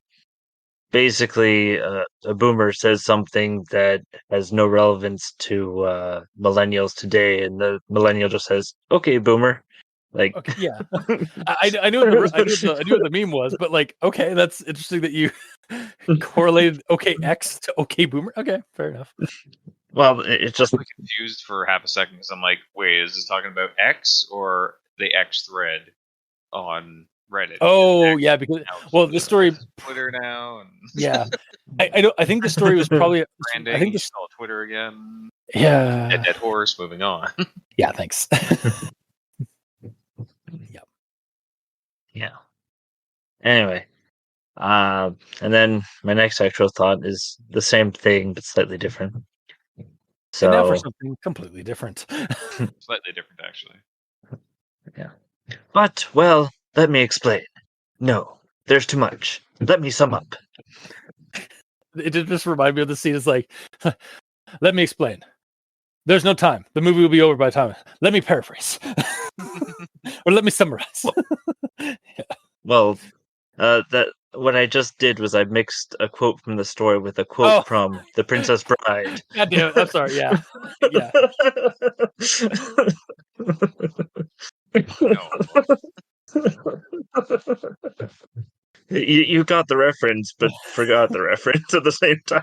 basically a boomer says something that has no relevance to millennials today, and the millennial just says, "Okay, Boomer." Like, okay, yeah, I knew what the meme was, but like, okay, that's interesting that you correlated okay X to okay Boomer. Okay, fair enough. Well, it's just confused for half a second because I'm like, wait, is this talking about X or the X thread on Reddit? Oh yeah, because this story Twitter now. And yeah, I think the story was probably branding. I think this Twitter again. Yeah, dead horse. Moving on. Yeah, thanks. Yeah. Anyway, and then my next actual thought is the same thing but slightly different. So and now for something completely different. Slightly different, actually. Yeah. But, well, let me explain. No, there's too much. Let me sum up. It did just remind me of the scene. It's like, Let me explain. There's no time. The movie will be over by the time. Let me paraphrase. Or let me summarize. Well, that what I just did was I mixed a quote from the story with a quote from The Princess Bride. God damn it. I'm sorry. Yeah. Yeah. No. You got the reference, but forgot the reference at the same time.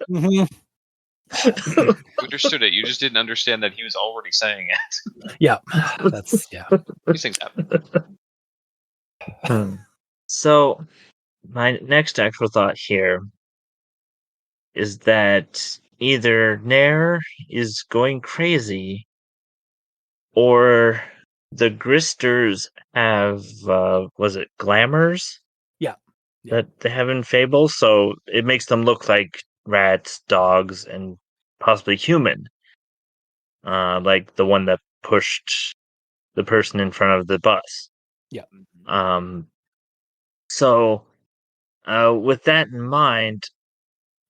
Mhm. You understood it. You just didn't understand that he was already saying it. Yeah. That's, yeah. These things happen. So, my next actual thought here is that either Nair is going crazy or the Gristers have, was it glamours? Yeah. That they have in Fable, so it makes them look like rats, dogs, and possibly human. Like the one that pushed the person in front of the bus. Yeah. Um, so, with that in mind,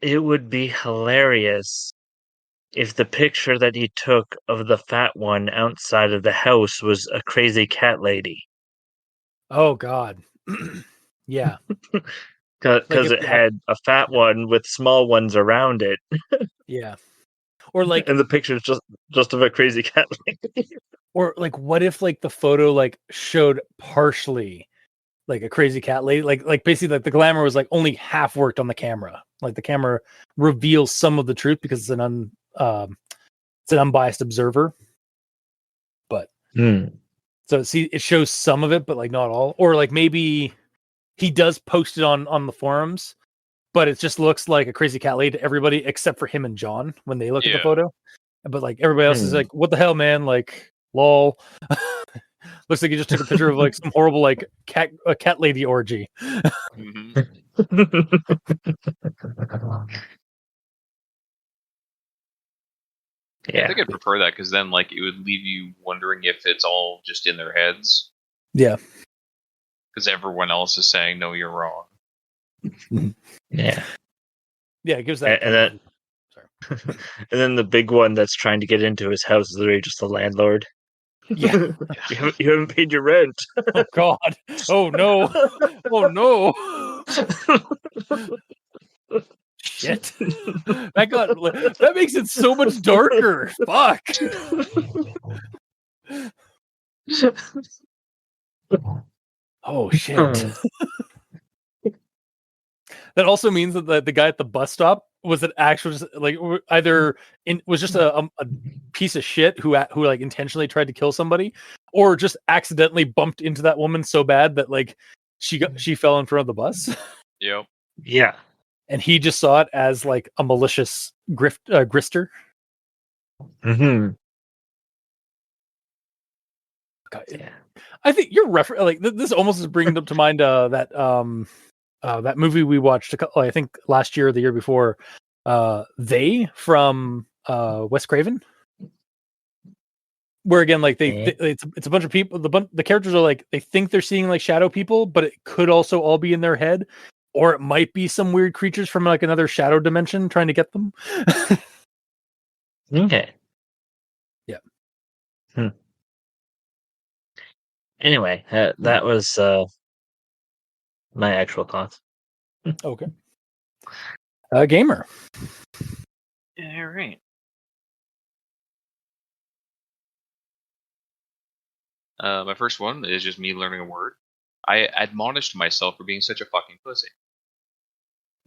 it would be hilarious if the picture that he took of the fat one outside of the house was a crazy cat lady. Oh, God. Yeah. Because it had a fat one with small ones around it, Yeah. Or like, and the picture is just of a crazy cat lady. or like, what if like the photo like showed partially like a crazy cat lady, like basically like the glamour was like only half worked on the camera. Like the camera reveals some of the truth because it's an unbiased observer. But so it shows some of it, but like not all. Or like maybe he does post it on the forums, but it just looks like a crazy cat lady to everybody except for him and John when they look at the photo. But like everybody else is like, what the hell, man? Like, lol. Looks like you just took a picture of like some horrible like cat lady orgy. Mm-hmm. Yeah, I think I'd prefer that because then like it would leave you wondering if it's all just in their heads. Yeah. Because everyone else is saying, no, you're wrong. Yeah. Yeah, it gives that. And then, and then the big one that's trying to get into his house is literally just the landlord. Yeah. You haven't paid your rent. Oh, God. Oh, no. Oh, no. Shit. That makes it so much darker. Fuck. Oh, shit. That also means that the guy at the bus stop was an actual like either was just a piece of shit who like intentionally tried to kill somebody, or just accidentally bumped into that woman so bad that like she fell in front of the bus. Yep. Yeah. And he just saw it as like a malicious grister. Mm-hmm. Yeah. I think you're like this almost is bringing up to mind that movie we watched I think last year or the year before, They from Wes Craven, where again like it's a bunch of people, the characters are like they think they're seeing like shadow people, but it could also all be in their head, or it might be some weird creatures from like another shadow dimension trying to get them. Okay. Yeah. Anyway, that was my actual thoughts. Okay. Gamer. Yeah, right. My first one is just me learning a word. I admonished myself for being such a fucking pussy.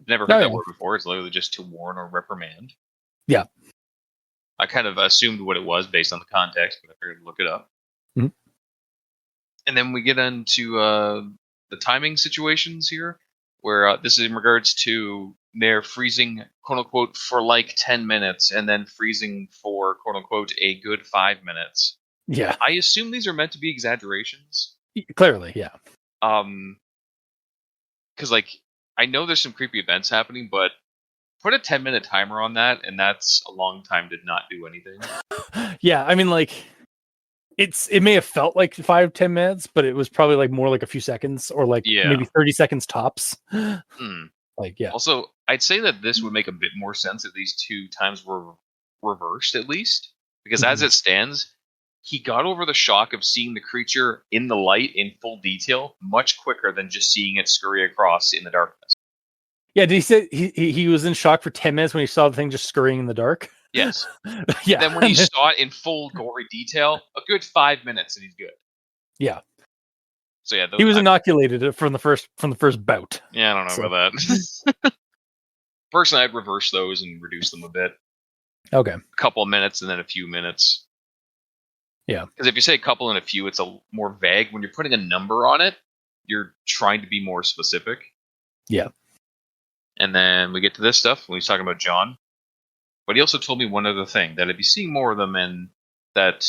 I've never heard that word before. It's literally just to warn or reprimand. Yeah. I kind of assumed what it was based on the context, but I figured to look it up. Mm-hmm. And then we get into the timing situations here, where this is in regards to they're freezing, quote unquote, for like 10 minutes and then freezing for, quote unquote, a good 5 minutes. Yeah. I assume these are meant to be exaggerations. Clearly, yeah. Because like I know there's some creepy events happening, but put a 10-minute timer on that, and that's a long time to not do anything. Yeah, I mean, like it may have felt like 5-10 minutes, but it was probably like more like a few seconds, or like maybe 30 seconds tops. Like, yeah. Also, I'd say that this would make a bit more sense if these two times were reversed at least, because as it stands, he got over the shock of seeing the creature in the light in full detail much quicker than just seeing it scurry across in the darkness. Yeah, did he say he was in shock for 10 minutes when he saw the thing just scurrying in the dark? Yes. Yeah. And then when he saw it in full gory detail, a good 5 minutes and he's good. Yeah. So yeah, He was inoculated from the first bout. Yeah, I don't know about that. Personally, I'd reverse those and reduce them a bit. Okay. A couple of minutes and then a few minutes. Yeah. Because if you say a couple and a few, it's a more vague. When you're putting a number on it, you're trying to be more specific. Yeah. And then we get to this stuff when he's talking about John. But he also told me one other thing, that I'd be seeing more of them, and that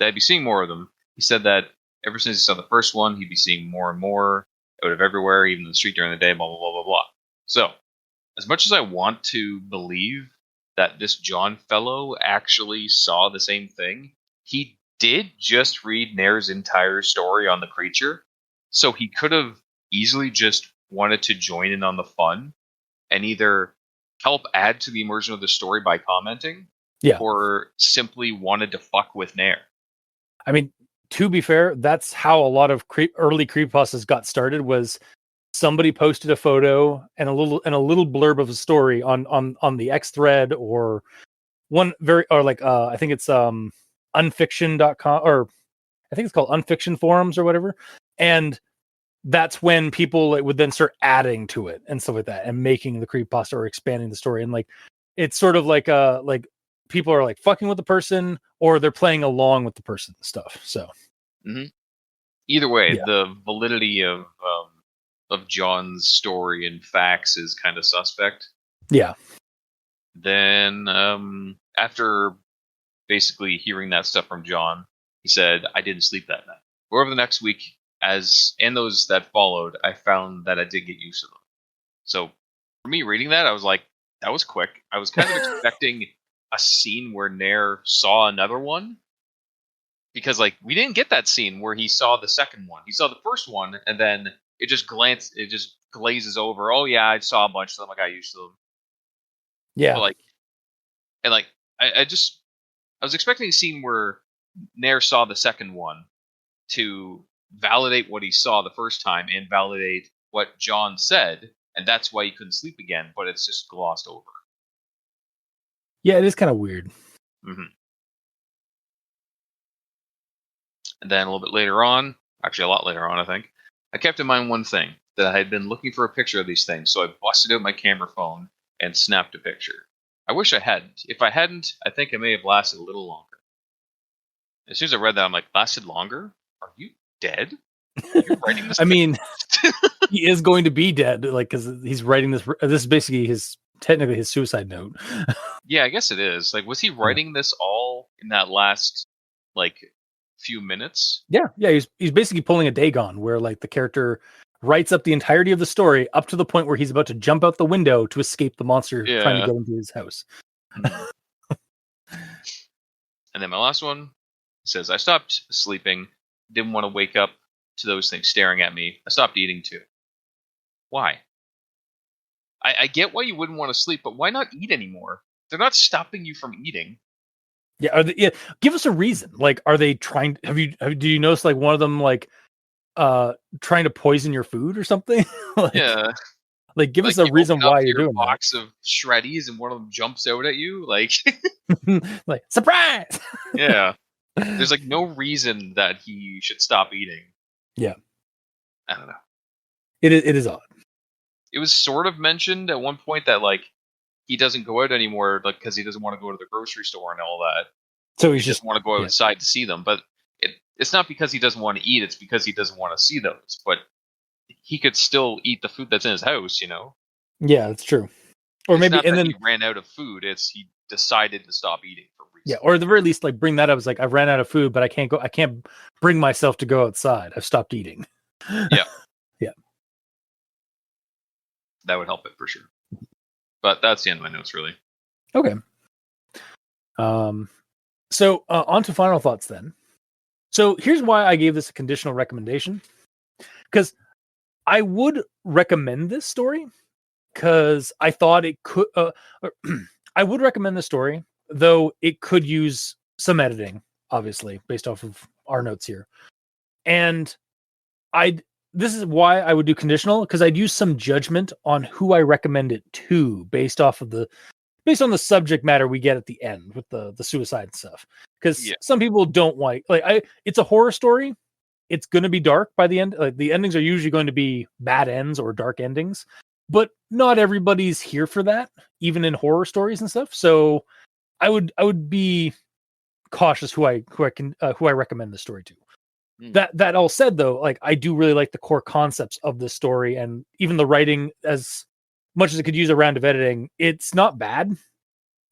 I'd be seeing more of them. He said that ever since he saw the first one, he'd be seeing more and more out of everywhere, even in the street during the day, blah, blah, blah, blah, blah. So, as much as I want to believe that this John fellow actually saw the same thing, he did just read Nair's entire story on the creature, so he could have easily just wanted to join in on the fun and either help add to the immersion of the story by commenting, or simply wanted to fuck with Nair. I mean, to be fair, that's how a lot of early creepypastas got started. Was somebody posted a photo and a little blurb of a story on the X thread, or I think it's unfiction.com, or I think it's called Unfiction forums or whatever, and that's when people would then start adding to it and stuff like that, and making the creepypasta or expanding the story. And it's sort of like people are like fucking with the person, or they're playing along with the person and stuff. So either way, the validity of John's story and facts is kind of suspect. Yeah. Then after basically hearing that stuff from John, he said, I didn't sleep that night. Over the next week, and those that followed, I found that I did get used to them. So for me reading that, I was like, that was quick. I was kind of expecting a scene where Nair saw another one, because we didn't get that scene where he saw the second one. He saw the first one, and then it just glazes over. Oh yeah, I saw a bunch of them. I got used to them. Yeah. But I was expecting a scene where Nair saw the second one to validate what he saw the first time and validate what John said, and that's why he couldn't sleep again, but it's just glossed over. Yeah, it is kind of weird. Mm-hmm. And then a little bit later on, actually a lot later on, I think, I kept in mind one thing, that I had been looking for a picture of these things, so I busted out my camera phone and snapped a picture. I wish I hadn't. If I hadn't, I think I may have lasted a little longer. As soon as I read that, I'm like, lasted longer? Are you dead? Are you writing this? I mean, he is going to be dead, because he's writing this. This is basically technically his suicide note. Yeah, I guess it is. Was he writing this all in that last few minutes? Yeah. He's basically pulling a Dagon, where the character writes up the entirety of the story up to the point where he's about to jump out the window to escape the monster trying to go into his house. And then my last one says, I stopped sleeping, didn't want to wake up to those things staring at me. I stopped eating too. Why? I get why you wouldn't want to sleep, but why not eat anymore? They're not stopping you from eating. Yeah, give us a reason. Are they trying? Do you notice one of them trying to poison your food or something? Yeah. Give us a reason why you're doing box of shreddies and one of them jumps out at you. Surprise! Yeah. There's no reason that he should stop eating. Yeah. I don't know. It is odd. It was sort of mentioned at one point that he doesn't go out anymore because he doesn't want to go to the grocery store and all that. So he just want to go outside to see them. But it's not because he doesn't want to eat, it's because he doesn't want to see those. But he could still eat the food that's in his house, Yeah, that's true. Or it's maybe not that he ran out of food, it's he decided to stop eating for reasons. Yeah, or at the very least, bring that up as I've ran out of food, but I can't bring myself to go outside. I've stopped eating. Yeah. Yeah. That would help it for sure. But that's the end of my notes, really. Okay. So on to final thoughts then. So here's why I gave this a conditional recommendation. Because I would recommend this story because I thought it could. I would recommend the story, though it could use some editing, obviously, based off of our notes here. And this is why I would do conditional, because I'd use some judgment on who I recommend it to based on the subject matter we get at the end with the suicide and stuff. Because some people don't it's a horror story. It's going to be dark by the end. Like, the endings are usually going to be bad ends or dark endings, but not everybody's here for that, even in horror stories and stuff. So I would be cautious who I recommend the story to. That all said, though, like, I do really like the core concepts of this story, and even the writing, as much as it could use a round of editing, it's not bad.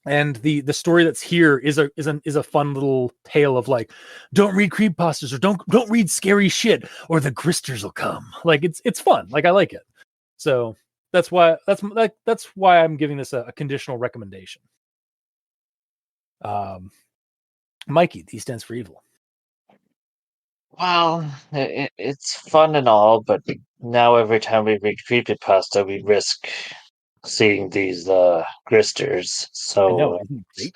And the story that's here is a fun little tale of, like, don't read creepypastas, or don't read scary shit, or the Gristers will come. Like, it's fun. Like, I like it. So that's why I'm giving this a conditional recommendation. Mikey, D stands for evil. Well, it's fun and all, but now every time we read creepypasta, we risk seeing these Gristers. So, I know, isn't it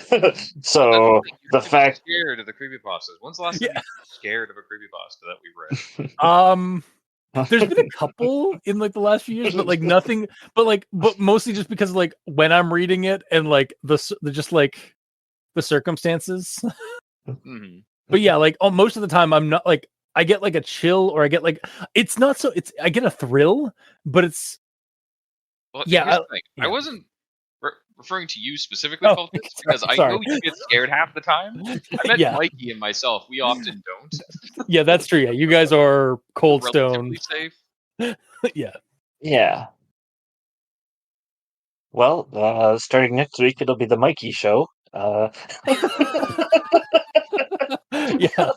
great? so the You're fact scared of the creepypastas. When's the last time you were scared of a creepypasta that we read? There's been a couple in, like, the last few years, but, like, nothing. But mostly just because, like, when I'm reading it and, like, the circumstances. Mm-hmm. But yeah, like, most of the time I'm not, like, I get, like, a chill, or I get, like, I get a thrill, but it's Well, yeah. here's the thing. Yeah. I wasn't referring to you specifically, Fulton, because I know you get scared half the time. I bet Mikey and myself, we often don't. Yeah, that's true. Yeah, you guys are cold stone. Relatively safe. Yeah. Yeah. Well, starting next week, it'll be the Mikey show. Yeah.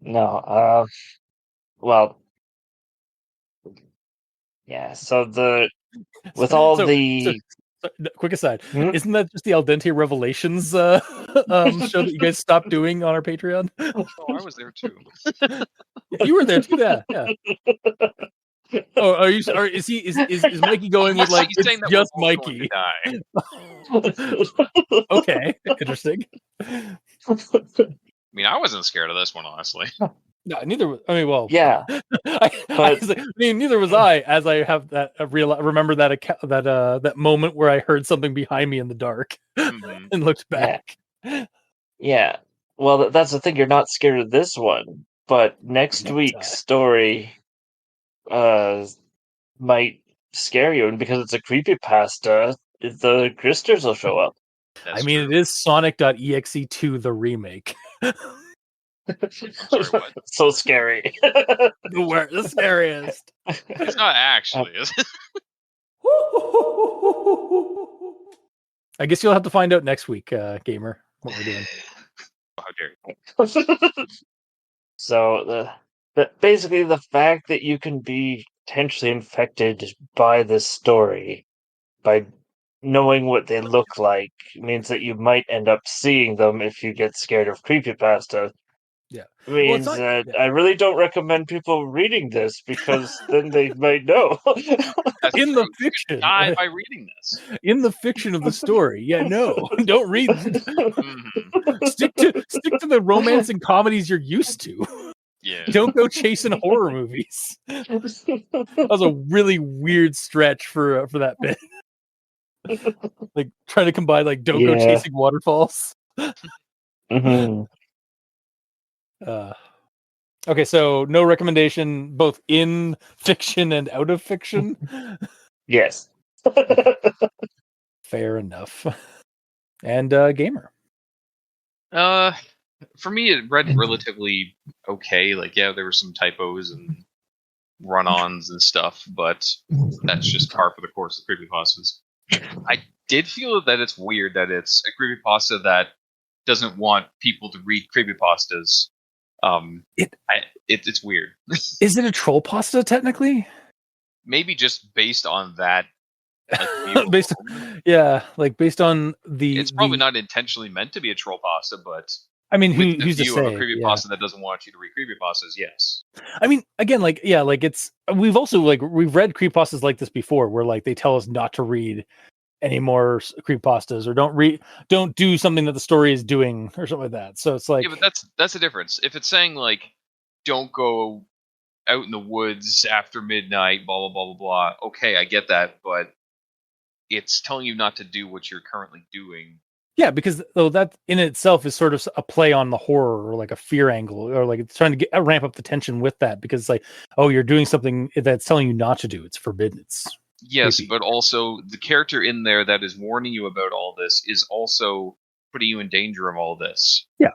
No. Well. Yeah. So quick aside, Hmm? isn't that just the Al Dente Revelations show that you guys stopped doing on our Patreon? Oh, I was there too. You were there too. Yeah. Oh, are you? Or is Mikey going with, like, he's saying it's that just we're both Mikey? going to die. Okay, interesting. I mean, I wasn't scared of this one, honestly. No, neither was. I mean, well, Yeah, neither was I. As I have that remember that moment where I heard something behind me in the dark Mm-hmm. and looked back. Yeah. Well, that's the thing. You're not scared of this one, but next Next week's time. story might scare you, and because it's a creepypasta, the Gristers will show up. That's I mean, true. it is Sonic.exe 2, the remake. Sorry, what? So scary. The scariest. It's not actually, is it? I guess you'll have to find out next week, gamer, what we're doing. How dare you. So basically the fact that you can be potentially infected by this story by knowing what they look like means that you might end up seeing them if you get scared of creepypasta. Yeah. Means that I really don't recommend people reading this, because then they might know. That's In true. the You fiction. could die by reading this. In the fiction of the story. Yeah, no. Don't read. Mm-hmm. Stick to the romance and comedies you're used to. Yeah. Don't go chasing horror movies. That was a really weird stretch for that bit. Like, trying to combine, like, don't go chasing waterfalls. Mhm. Okay, so no recommendation both in fiction and out of fiction. Yes. Fair enough. And gamer. For me, it read relatively okay. Like, yeah, there were some typos and run-ons and stuff, but that's just par for the course of creepypastas. I did feel that it's weird that it's a creepypasta that doesn't want people to read creepypastas. It's weird. Is it a troll pasta technically? Maybe just based on that. Based on the. It's probably not intentionally meant to be a troll pasta, but I mean, with the who's to view of a say? creepypasta that doesn't want you to read creepypastas, yes. I mean, again, like, like we've also we've read creepypastas like this before, where like they tell us not to read any more creepypastas or don't do something that the story is doing or something like that. So it's like, Yeah, but that's the difference. If it's saying like, don't go out in the woods after midnight, blah blah blah blah blah. Okay, I get that, but it's telling you not to do what you're currently doing. yeah, because though that in itself is sort of a play on the horror or like a fear angle, or like it's trying to ramp up the tension with that, because it's like, oh, you're doing something that's telling you not to do. It's forbidden. It's Yes, creepy. but also the character in there that is warning you about all this is also putting you in danger of all this. Yeah.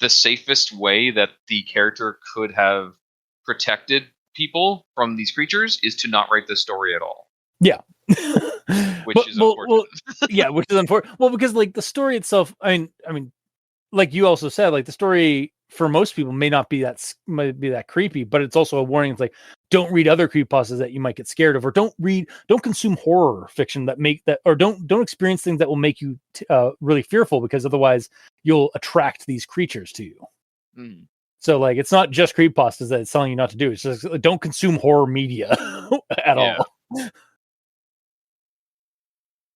The safest way that the character could have protected people from these creatures is to not write this story at all. Yeah. Which is unfortunate. Yeah, which is unfortunate. Well, because like the story itself, I mean, like you also said, like the story for most people may be that creepy, but it's also a warning. It's like, don't read other creepypastas that you might get scared of, or don't consume horror fiction or don't experience things that will make you really fearful, because otherwise you'll attract these creatures to you. Mm. So like, it's not just creepypastas that it's telling you not to do. It's just like, don't consume horror media at all.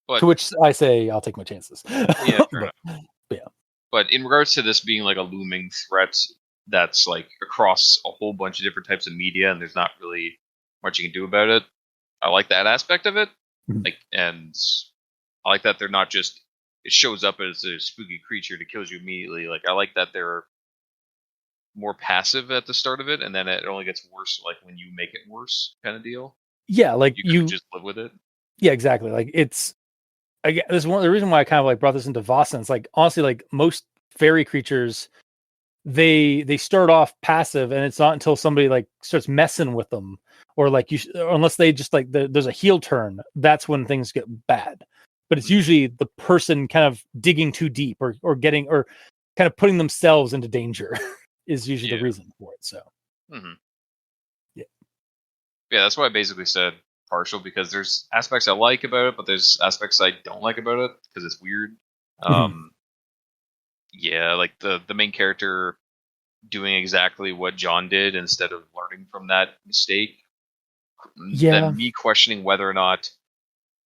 But, to which I say, I'll take my chances. Yeah, fair enough. Yeah. But in regards to this being like a looming threat that's like across a whole bunch of different types of media, and there's not really much you can do about it, I like that aspect of it. Mhm. Like, and I like that they're not just, it shows up as a spooky creature that kills you immediately. Like, I like that they're more passive at the start of it, and then it only gets worse like when you make it worse, kind of deal. Yeah, like You could just live with it. Yeah, exactly. Like it's, again, this is one of the reason why I kind of like brought this into Vossen. It's like, honestly, like most fairy creatures, they start off passive, and it's not until somebody like starts messing with them, or like unless they just like there's a heel turn, that's when things get bad. But it's usually the person kind of digging too deep, or getting, or kind of putting themselves into danger is usually the reason for it. So yeah, that's why I basically said partial, because there's aspects I like about it, but there's aspects I don't like about it because it's weird. Yeah, like the main character doing exactly what John did instead of learning from that mistake. Yeah. Then me questioning whether or not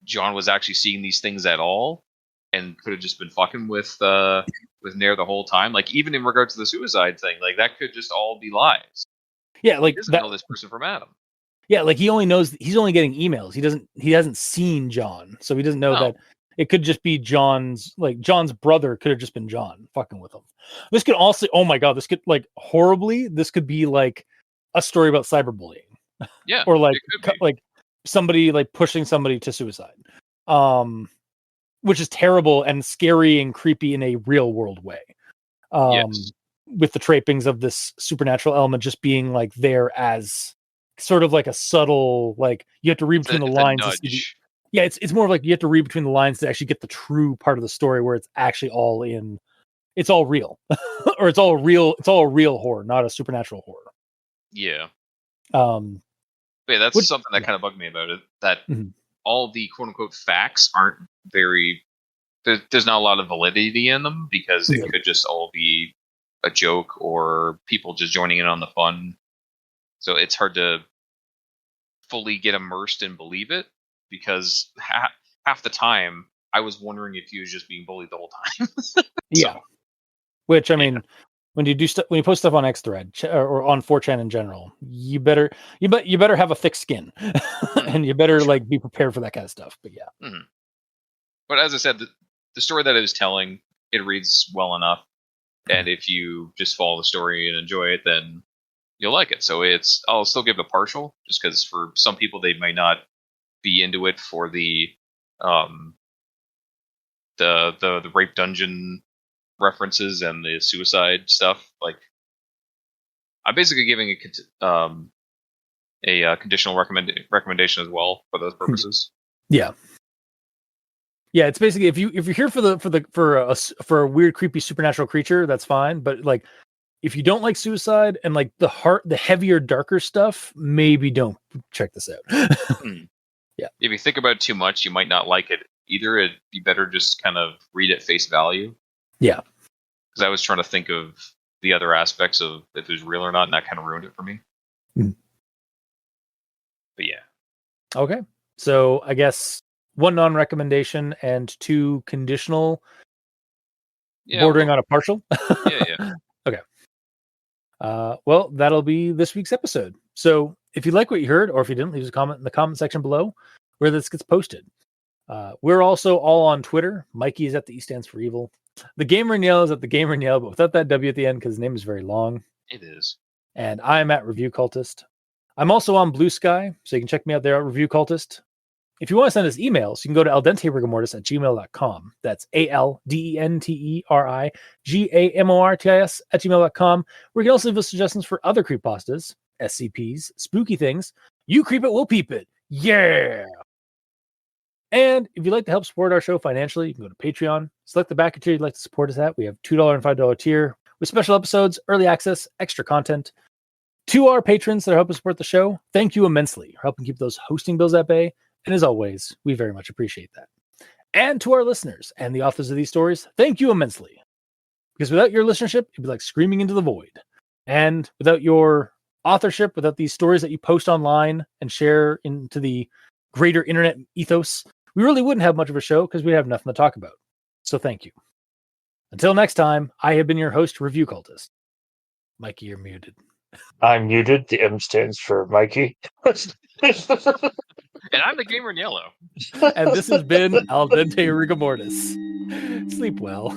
John was actually seeing these things at all, and could have just been fucking with Nair the whole time. Like, even in regards to the suicide thing, like that could just all be lies. Yeah, like he doesn't that. know this person from Adam. Yeah, like he only knows, he's only getting emails. He hasn't seen John, so he doesn't know that it could just be John's brother could have just been John fucking with him. This could also, oh my god, this could like horribly, this could be like a story about cyberbullying. Yeah. Or like somebody like pushing somebody to suicide. Which is terrible and scary and creepy in a real world way. Yes. With the trappings of this supernatural element just being like there as sort of like a subtle, like you have to read between the lines. Yeah, it's more of like you have to read between the lines to actually get the true part of the story, where it's actually it's all real. Or it's all a real horror, not a supernatural horror. Yeah. Yeah, that's something that kind of bugged me about it, that all the quote unquote facts aren't very, there's not a lot of validity in them, because it could just all be a joke or people just joining in on the fun. So it's hard to fully get immersed and believe it, because half the time I was wondering if he was just being bullied the whole time. Yeah. Which, I mean, when you when you post stuff on X Thread or on 4chan in general, you better have a thick skin, and you better like be prepared for that kind of stuff. But yeah. But as I said, the story that I was telling, it reads well enough, and if you just follow the story and enjoy it, then you'll like it. So I'll still give it a partial, just because for some people they might not be into it for the rape dungeon references and the suicide stuff. Like, I'm basically giving a conditional recommendation as well for those purposes. Yeah. Yeah, it's basically, if you're here for a weird, creepy supernatural creature, that's fine. But like, if you don't like suicide and like the heavier, darker stuff, maybe don't check this out. Yeah. If you think about it too much, you might not like it either. It'd be better just kind of read at face value. Yeah. because I was trying to think of the other aspects of if it was real or not, and that kind of ruined it for me. Mm. But yeah. Okay. So I guess 1 non-recommendation and 2 conditional, bordering on a partial. Yeah. Okay. Well, that'll be this week's episode. So if you like what you heard, or if you didn't, leave us a comment in the comment section below where this gets posted. We're also all on Twitter. Mikey is at the E stands for evil. The Gamer in Yellow is at the Gamer in Yellow, but without that W at the end because his name is very long. It is. And I'm at Review Cultist. I'm also on Blue Sky, so you can check me out there at Review Cultist. If you want to send us emails, you can go to aldenterigamortis@gmail.com. That's ALDENTERIGAMORTIS@gmail.com, where you can also leave us suggestions for other creepypastas, SCPs, spooky things. You creep it, we'll peep it. Yeah! And if you'd like to help support our show financially, you can go to Patreon, select the backer tier you'd like to support us at. We have $2 and $5 tier with special episodes, early access, extra content. To our patrons that are helping support the show, thank you immensely for helping keep those hosting bills at bay. And as always, we very much appreciate that. And to our listeners and the authors of these stories, thank you immensely. Because without your listenership, it'd be like screaming into the void. And without your authorship, without these stories that you post online and share into the greater internet ethos, we really wouldn't have much of a show because we'd have nothing to talk about. So thank you. Until next time, I have been your host, Review Cultist. Mikey, you're muted. I'm muted. The M stands for Mikey. And I'm the Gamer in Yellow. And this has been Al Dente Rigor Mortis. Sleep well.